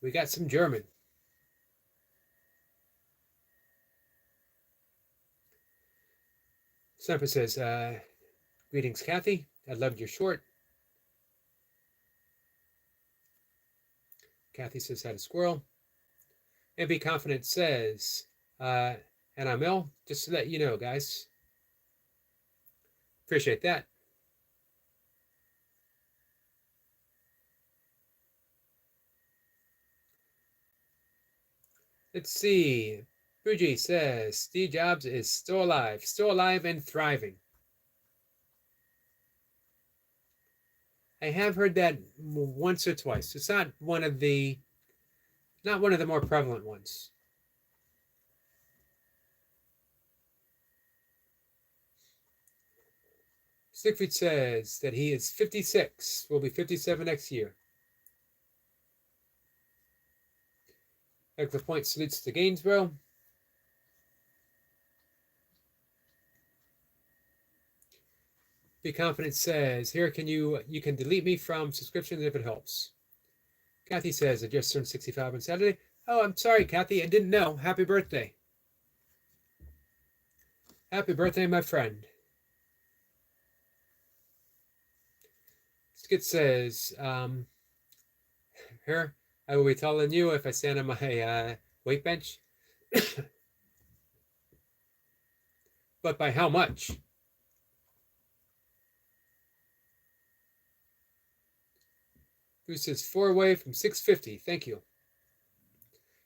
We got some German. Sniper says, greetings, Kathy. I loved your short. Kathy says, had a squirrel. And Be Confident says, and I'm ill, just to let you know, guys. Appreciate that. Let's see. Fuji says, Steve Jobs is still alive and thriving. I have heard that once or twice. It's not one of the more prevalent ones. Siegfried says that he is 56, will be 57 next year. Extra point salutes to Gainsborough. Be Confident says, here you can delete me from subscriptions if it helps. Kathy says, I just turned 65 on Saturday. Oh, I'm sorry, Kathy, I didn't know. Happy birthday. Happy birthday, my friend. Skit says, here, I will be taller than you if I stand on my weight bench. But by how much? Bruce says 4 away from 650. Thank you.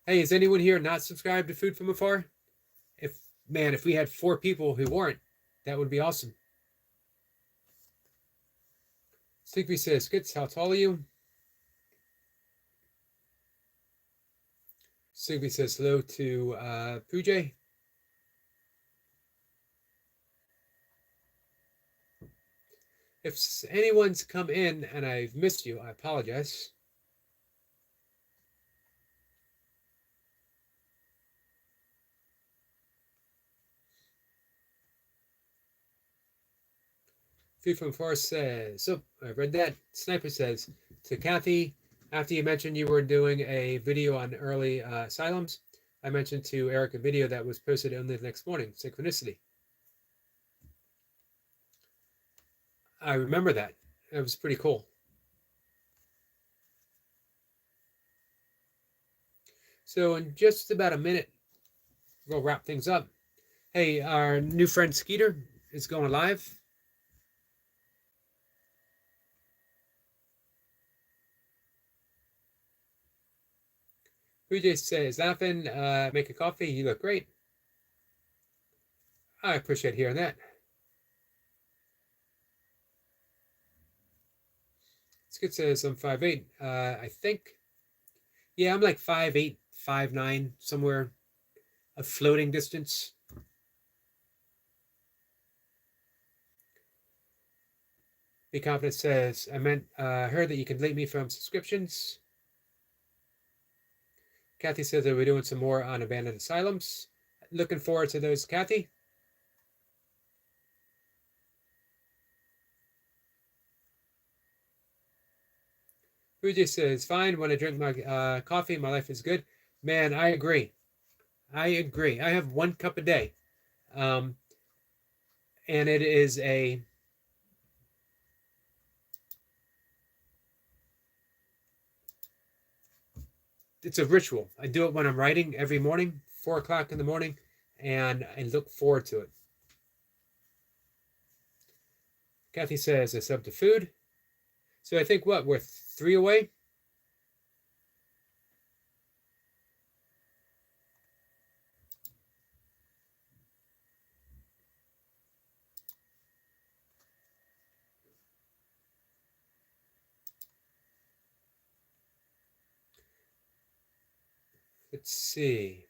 Hey, is anyone here not subscribed to Food from Afar? If we had 4 people who weren't, That would be awesome. Sleepy says, Skits, how tall are you? Sleepy says hello to Pujay. If anyone's come in and I've missed you, I apologize. Free from Forest says, oh, I read that. Sniper says, to Kathy, after you mentioned you were doing a video on early asylums, I mentioned to Eric a video that was posted only the next morning, Synchronicity. I remember that. It was pretty cool. So in just about a minute, we'll wrap things up. Hey, our new friend Skeeter is going live. Pujay says, laughing, make a coffee, you look great. I appreciate hearing that. Skid says, I'm 5'8". I think, yeah, I'm like 5'8", 5'9", somewhere, a floating distance. Be Confident says, I heard that you can delete me from subscriptions. Kathy says that we're doing some more on abandoned asylums. Looking forward to those, Kathy. Fuji says, fine, when I drink my coffee, my life is good. Man, I agree. I agree. I have 1 cup a day. And it is it's a ritual. I do it when I'm writing every morning, 4 o'clock in the morning, and I look forward to it. Kathy says, I sub to food. So I think what, we're 3 away? Let's see.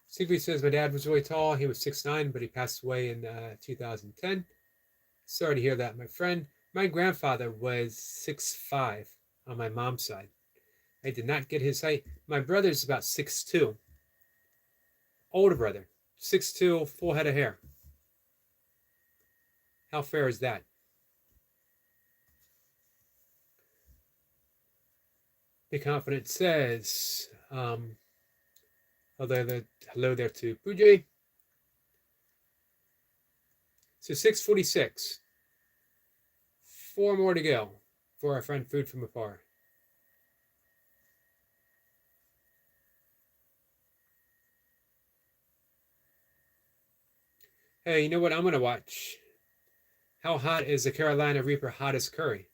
Sigrid says, my dad was really tall. He was 6'9", but he passed away in 2010. Sorry to hear that, my friend. My grandfather was 6'5" on my mom's side. I did not get his height. My brother's about 6'2". Older brother, 6'2", full head of hair. How fair is that? Be Confident says, hello there to Pujay. So 6:46. 4 more to go for our friend Food from Afar. Hey, you know what I'm going to watch? How hot is the Carolina Reaper hottest curry?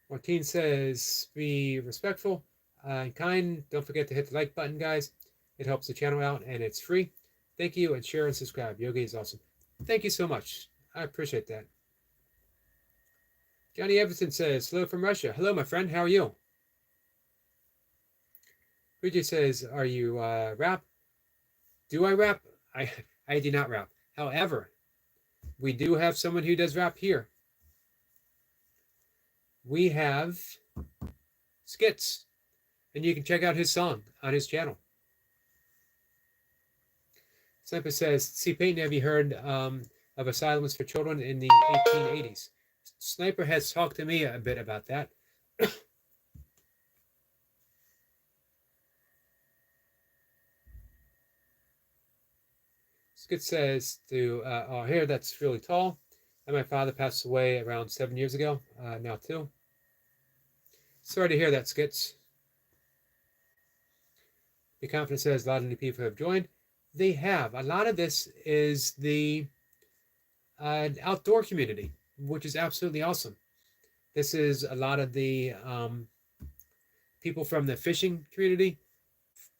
Joaquin says, be respectful and kind. Don't forget to hit the like button, guys. It helps the channel out and it's free. Thank you, and share and subscribe. Yogi is awesome. Thank you so much. I appreciate that. Johnny Everton says, hello from Russia. Hello, my friend. How are you? Fuji says, are you rap? Do I rap? I do not rap. However, we do have someone who does rap here. We have Skits, and you can check out his song on his channel. Sniper says, see, Peyton, have you heard of asylums for children in the 1880s? Sniper has talked to me a bit about that. Skit says to, oh, hair that's really tall. And my father passed away around 7 years ago, now 2. Sorry to hear that, Skits. Be Confident says, a lot of new people have joined. They have. A lot of this is the outdoor community, which is absolutely awesome. This is a lot of the people from the fishing community.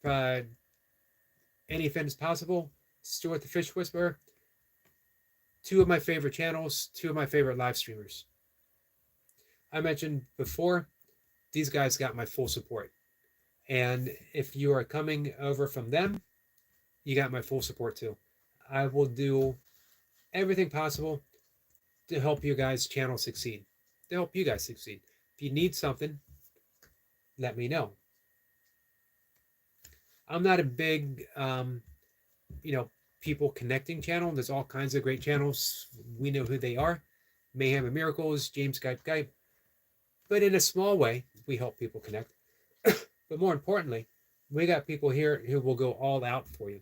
Uh, Any offense possible. Stuart the Fish Whisperer. Two of my favorite channels, two of my favorite live streamers. I mentioned before, these guys got my full support. And if you are coming over from them, you got my full support too. I will do everything possible to help you guys' channel succeed, to help you guys succeed. If you need something, let me know. I'm not a big, people connecting channel. There's all kinds of great channels. We know who they are. Mayhem and Miracles, James Skype. But in a small way, we help people connect. But more importantly, we got people here who will go all out for you.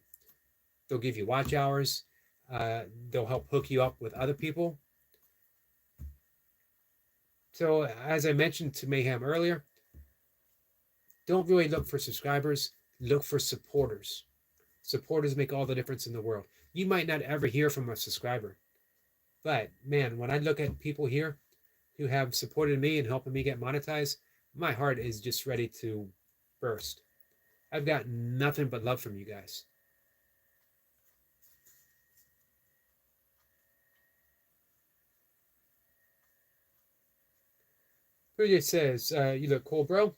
They'll give you watch hours. They'll help hook you up with other people. So as I mentioned to Mayhem earlier, don't really look for subscribers. Look for supporters. Supporters make all the difference in the world. You might not ever hear from a subscriber. But man, when I look at people here who have supported me and helping me get monetized, my heart is just ready to burst. I've got nothing but love from you guys. Pooja says, you look cool, bro.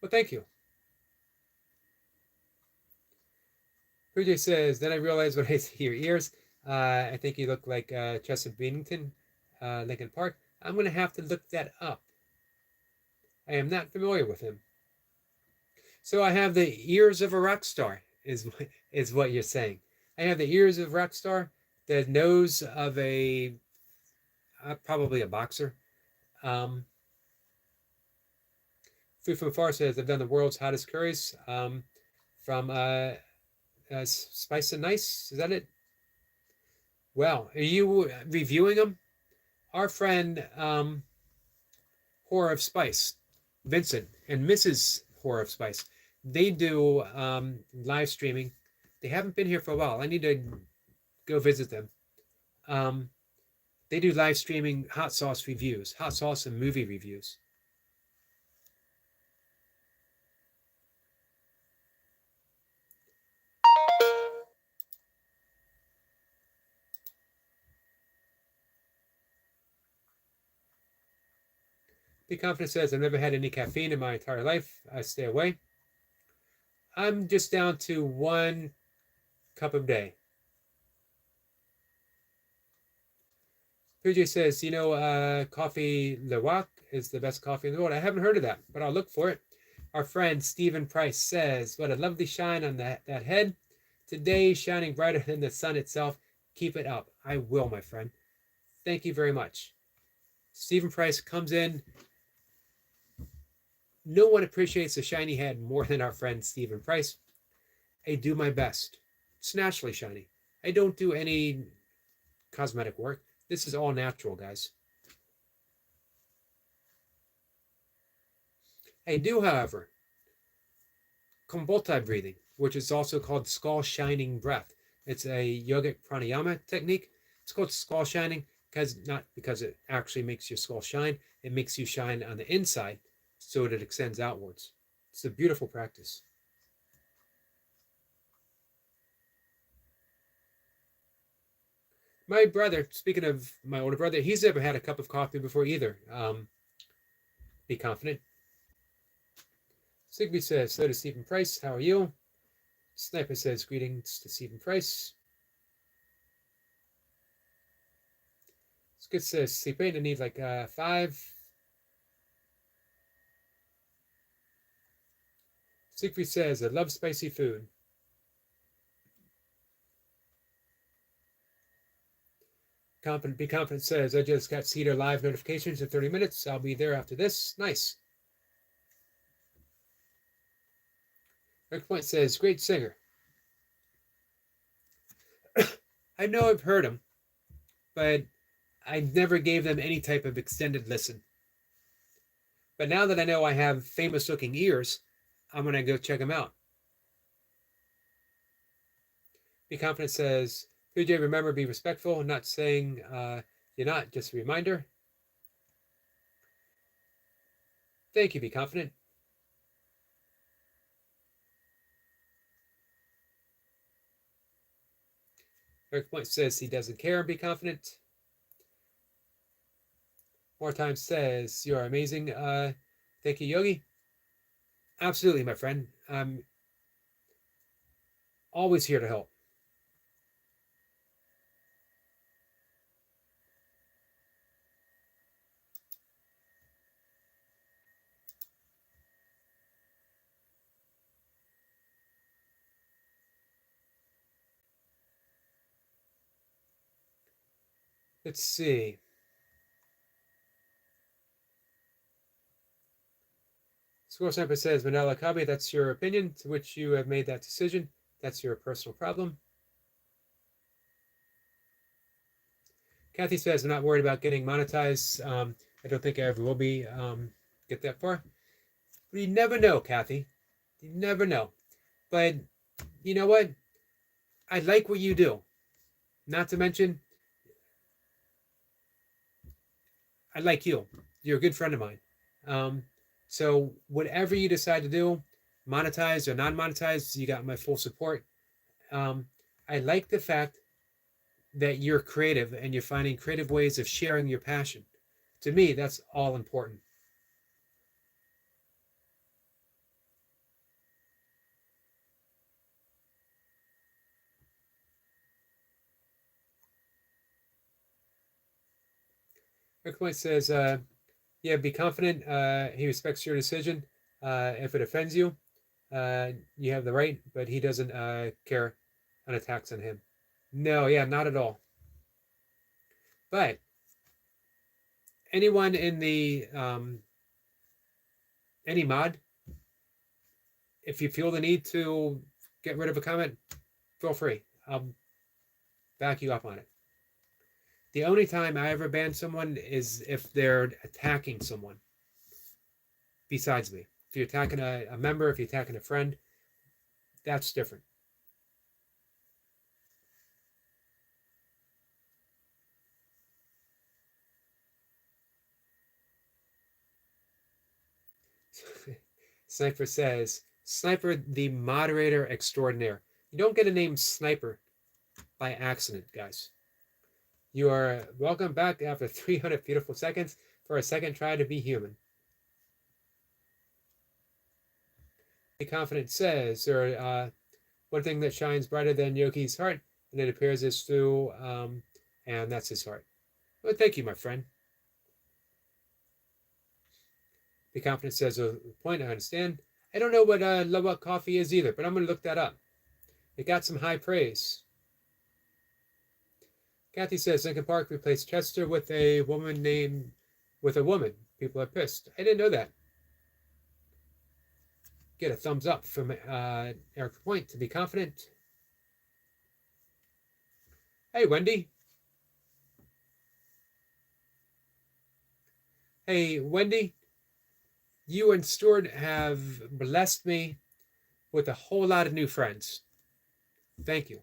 Well, thank you. Pooja says, then I realized when I see your ears, I think you look like Chester Bennington, Lincoln Park. I'm going to have to look that up. I am not familiar with him. So I have the ears of a rock star, is what you're saying. I have the ears of a rock star, the nose of a probably a boxer. Food from Far says I've done the world's hottest curries from Spice and Nice. Is that it? Well, are you reviewing them? Our friend Horror of Spice, Vincent and Mrs. Horror of Spice, they do live streaming. They haven't been here for a while. I need to go visit them. They do live streaming hot sauce reviews, hot sauce and movie reviews. Be Confident says, I've never had any caffeine in my entire life. I stay away. I'm just down to 1 cup a day. PJ says, Coffee Lewak is the best coffee in the world. I haven't heard of that, but I'll look for it. Our friend Stephen Price says, what a lovely shine on that head. Today, shining brighter than the sun itself. Keep it up. I will, my friend. Thank you very much. Stephen Price comes in. No one appreciates a shiny head more than our friend Stephen Price. I do my best. It's naturally shiny. I don't do any cosmetic work. This is all natural, guys. I do, however, Kumbhaka breathing, which is also called skull shining breath. It's a yogic pranayama technique. It's called skull shining not because it actually makes your skull shine. It makes you shine on the inside so that it extends outwards. It's a beautiful practice. My brother, speaking of my older brother, he's never had a cup of coffee before either. Be confident. Sigby says, so does Stephen Price. How are you? Sniper says, greetings to Stephen Price. Skid says, sleeping. I need like 5. Siegfried says, I love spicy food. Be Confident says, I just got Cedar live notifications in 30 minutes. I'll be there after this. Nice. Rick Point says, great singer. I know I've heard him, but I never gave them any type of extended listen. But now that I know I have famous looking ears, I'm going to go check them out. Be Confident says, PJ, remember, be respectful. Not saying you're not, just a reminder. Thank you, Be Confident. Eric Point says he doesn't care, Be Confident. More Time says, you're amazing. Thank you, Yogi. Absolutely, my friend. I'm always here to help. Let's see. Squirrel Sniper says, Manila Kabi, that's your opinion, to which you have made that decision. That's your personal problem. Kathy says, I'm not worried about getting monetized. I don't think I ever will be get that far. But you never know, Kathy. You never know. But you know what? I like what you do. Not to mention, I like you. You're a good friend of mine. So whatever you decide to do, monetized or non-monetized, you got my full support. I like the fact that you're creative and you're finding creative ways of sharing your passion. To me, that's all important. Rick Point says, yeah, be confident. He respects your decision. If it offends you, you have the right, but he doesn't care on attacks on him. No, yeah, not at all. But anyone in the any mod, if you feel the need to get rid of a comment, feel free. I'll back you up on it. The only time I ever ban someone is if they're attacking someone besides me. If you're attacking a member, if you're attacking a friend, that's different. Sniper says, Sniper, the moderator extraordinaire. You don't get a name Sniper by accident, guys. You are welcome back after 300 beautiful seconds for a second try to be human. Be Confident says, or one thing that shines brighter than Yogi's heart, and it appears is through, and that's his heart. Well, thank you, my friend. Be Confident says, the point, I understand. I don't know what Lubbock coffee is either, but I'm going to look that up. It got some high praise. Kathy says Lincoln Park replaced Chester with a woman. People are pissed. I didn't know that. Get a thumbs up from Eric Point to Be Confident. Hey, Wendy. Hey, Wendy. You and Stuart have blessed me with a whole lot of new friends. Thank you.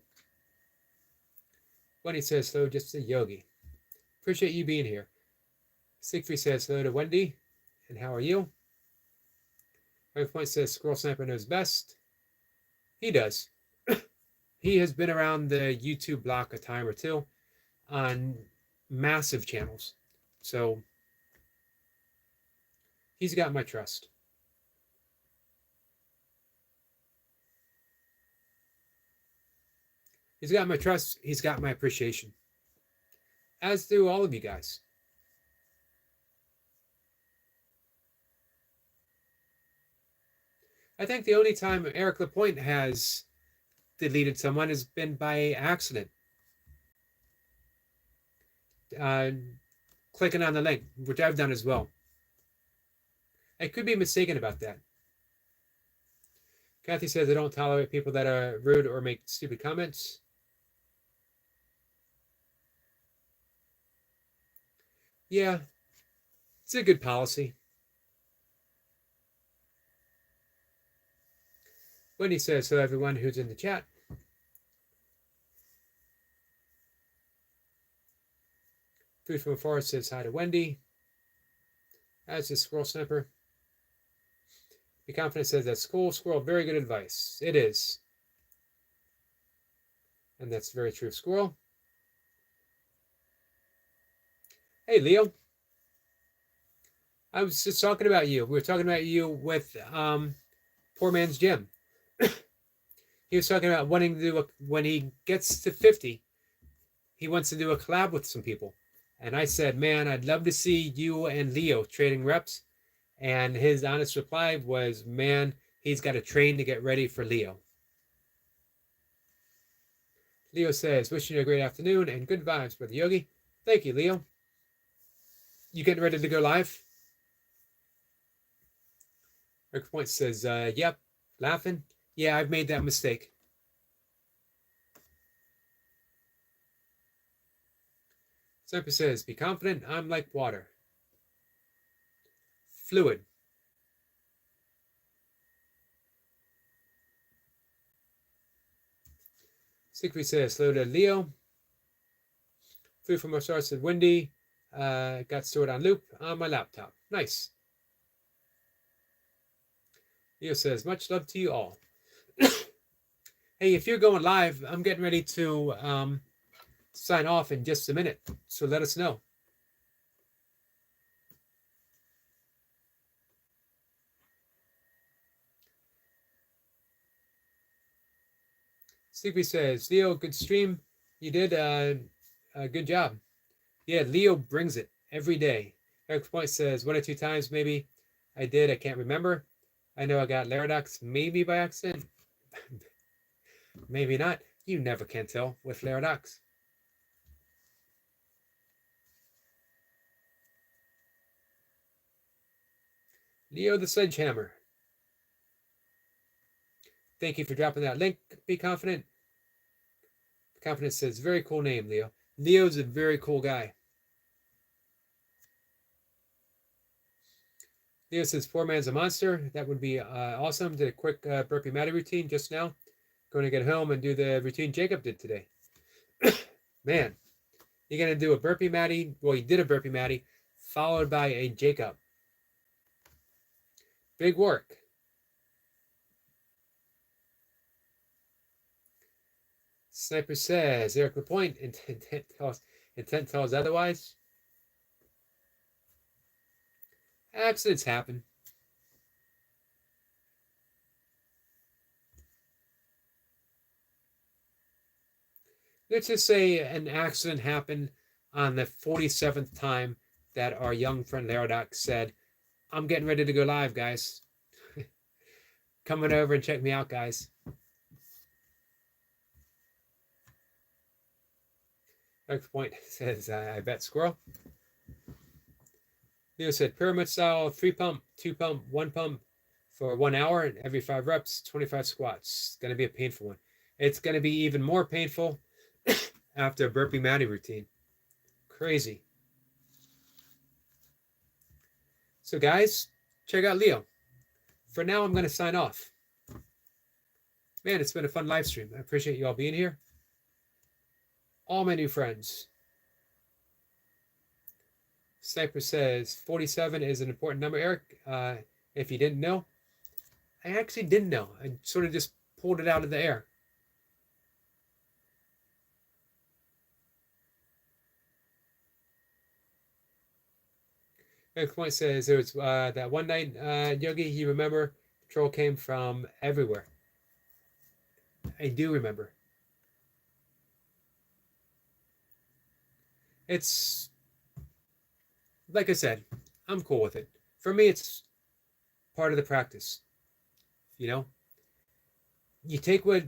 Wendy says hello just to Yogi. Appreciate you being here. Siegfried says hello to Wendy. And how are you? Eric Point says Squirrel Sniper knows best. He does. He has been around the YouTube block a time or two on massive channels. So he's got my trust. He's got my trust. He's got my appreciation. As do all of you guys. I think the only time Eric Lapointe has deleted someone has been by accident. Clicking on the link, which I've done as well. I could be mistaken about that. Kathy says I don't tolerate people that are rude or make stupid comments. Yeah, it's a good policy. Wendy says hello everyone who's in the chat. Food from a Forest says hi to Wendy. As is Squirrel Sniper. Be confident says that's cool, Squirrel. Very good advice. It is. And that's very true, Squirrel. Hey, Leo. I was just talking about you. We were talking about you with Poor Man's Gym. He was talking about wanting to do when he gets to 50, he wants to do a collab with some people. And I said, man, I'd love to see you and Leo trading reps. And his honest reply was, man, he's got to train to get ready for Leo. Leo says, wishing you a great afternoon and good vibes, Brother Yogi. Thank you, Leo. You getting ready to go live? Rick Point says, yep, laughing. Yeah, I've made that mistake. Sniper says, be confident, I'm like water. Fluid. Siegfried says, slow to Leo. Food from our stars said, Wendy. Got stored on loop on my laptop. Nice. Leo says, much love to you all. Hey, if you're going live, I'm getting ready to sign off in just a minute. So let us know. Sleepy says, Leo, good stream. You did a good job. Yeah, Leo brings it every day. Eric Point says, 1 or 2 times maybe I did. I can't remember. I know I got Laradox maybe by accident. Maybe not. You never can tell with Laradox. Leo the Sledgehammer. Thank you for dropping that link. Be confident. Confident says, very cool name, Leo. Leo's a very cool guy. Leo says, poor man's a monster. That would be awesome. Did a quick burpee matty routine just now. Going to get home and do the routine Jacob did today. Man, you're going to do a burpee matty. Well, you did a burpee matty followed by a Jacob. Big work. Sniper says, Eric LaPointe, intent tells otherwise. Accidents happen. Let's just say an accident happened on the 47th time that our young friend Laradox said, I'm getting ready to go live, guys. Coming over and check me out, guys. Next point says, I bet Squirrel. Leo said, pyramid style, 3 pump, 2 pump, 1 pump for 1 hour and every 5 reps, 25 squats. It's going to be a painful one. It's going to be even more painful after a burpee matty routine. Crazy. So guys, check out Leo. For now, I'm going to sign off. Man, it's been a fun live stream. I appreciate you all being here. All my new friends. Sniper says 47 is an important number, Eric. If you didn't know, I actually didn't know. I sort of just pulled it out of the air. Eric Point says there was that one night, Yogi, you remember, the troll came from everywhere. I do remember. It's like I said, I'm cool with it. For me, it's part of the practice. You know, you take what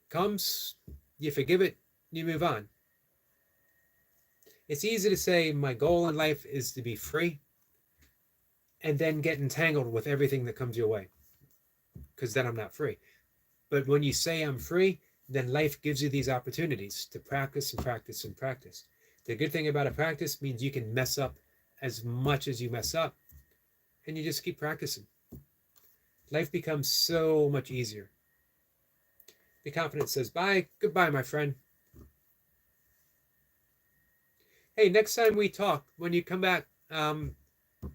comes, you forgive it, you move on. It's easy to say my goal in life is to be free and then get entangled with everything that comes your way, because then I'm not free. But when you say I'm free, then life gives you these opportunities to practice and practice and practice. The good thing about a practice means you can mess up as much as you mess up, and you just keep practicing. Life becomes so much easier. Be confident says bye. Goodbye, my friend. Hey, next time we talk, when you come back,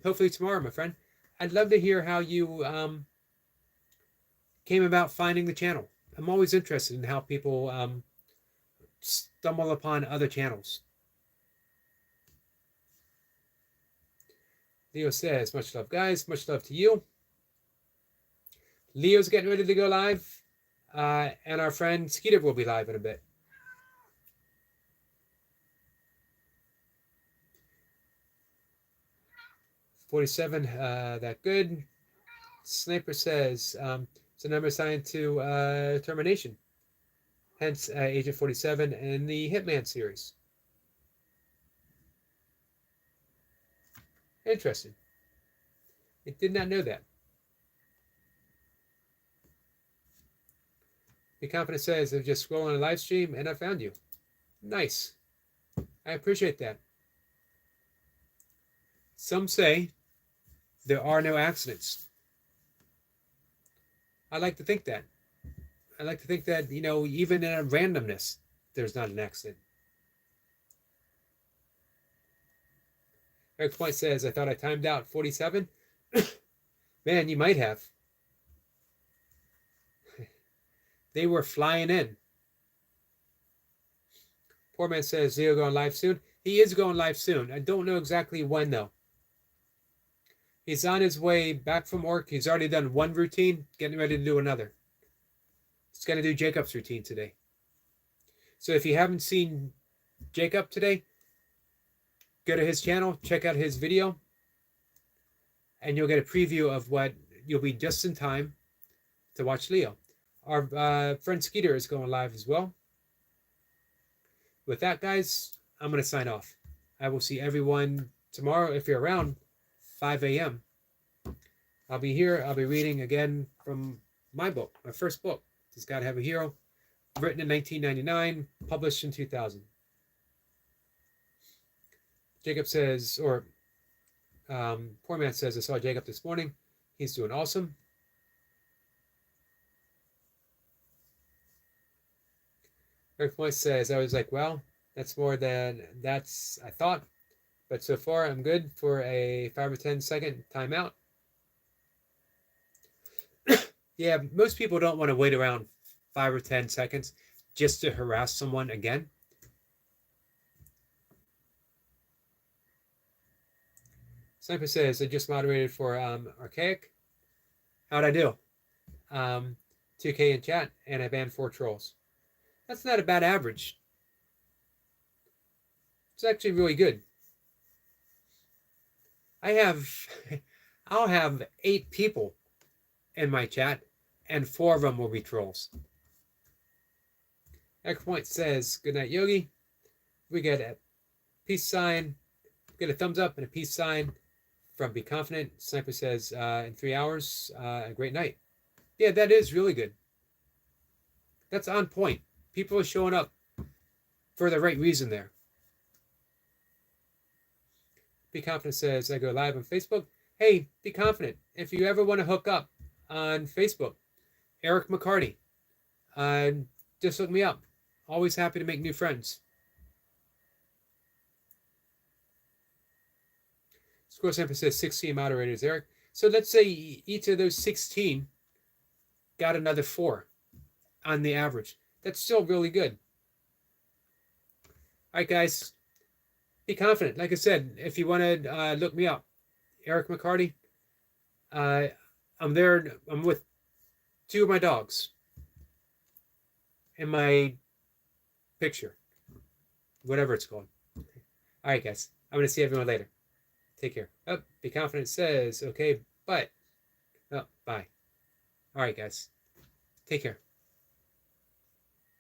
hopefully tomorrow, my friend, I'd love to hear how you came about finding the channel. I'm always interested in how people stumble upon other channels. Leo says, much love, guys. Much love to you. Leo's getting ready to go live, and our friend Skeeter will be live in a bit. $47, that good. Sniper says, it's a number assigned to termination. Hence, Agent 47 in the Hitman series. Interesting. I did not know that. Be Confident says, I'm just scrolling a live stream and I found you. Nice. I appreciate that. Some say there are no accidents. I like to think that. I like to think that, you know, even in a randomness, there's not an accident. Eric Point says, I thought I timed out 47. Man, you might have. They were flying in. Poor man says, Leo going live soon. He is going live soon. I don't know exactly when, though. He's on his way back from work. He's already done one routine, getting ready to do another. He's going to do Jacob's routine today. So if you haven't seen Jacob today, go to his channel, check out his video, and you'll get a preview of what you'll be just in time to watch Leo. Our friend Skeeter is going live as well. With that, guys, I'm going to sign off. I will see everyone tomorrow, if you're around, 5 a.m. I'll be here. I'll be reading again from my book, my first book, Does God Have a Hero? Written in 1999, published in 2000. Jacob says, or poor man says, I saw Jacob this morning. He's doing awesome. Eric Moyes says, I was like, well, that's more than I thought. But so far, I'm good for a 5 or 10 second timeout. Yeah, most people don't want to wait around 5 or 10 seconds just to harass someone again. Sniper says, I just moderated for Archaic. How'd I do? 2K in chat, and I banned 4 trolls. That's not a bad average. It's actually really good. I'll have 8 people in my chat, and 4 of them will be trolls. X Point says, good night, Yogi. We get a peace sign, get a thumbs up and a peace sign from Be Confident. Sniper says, in 3 hours, a great night. Yeah, that is really good. That's on point. People are showing up for the right reason there. Be Confident says, I go live on Facebook. Hey, Be Confident. If you ever want to hook up on Facebook, Eric McCarty, just look me up. Always happy to make new friends. Score Sample says 16 moderators, Eric. So let's say each of those 16 got another 4 on the average. That's still really good. All right, guys. Be Confident. Like I said, if you want to look me up, Eric McCarty. I'm there. I'm with 2 of my dogs in my picture, whatever it's called. All right, guys. I'm going to see everyone later. Take care. Oh, Be Confident says, okay, but, oh, bye. All right, guys. Take care.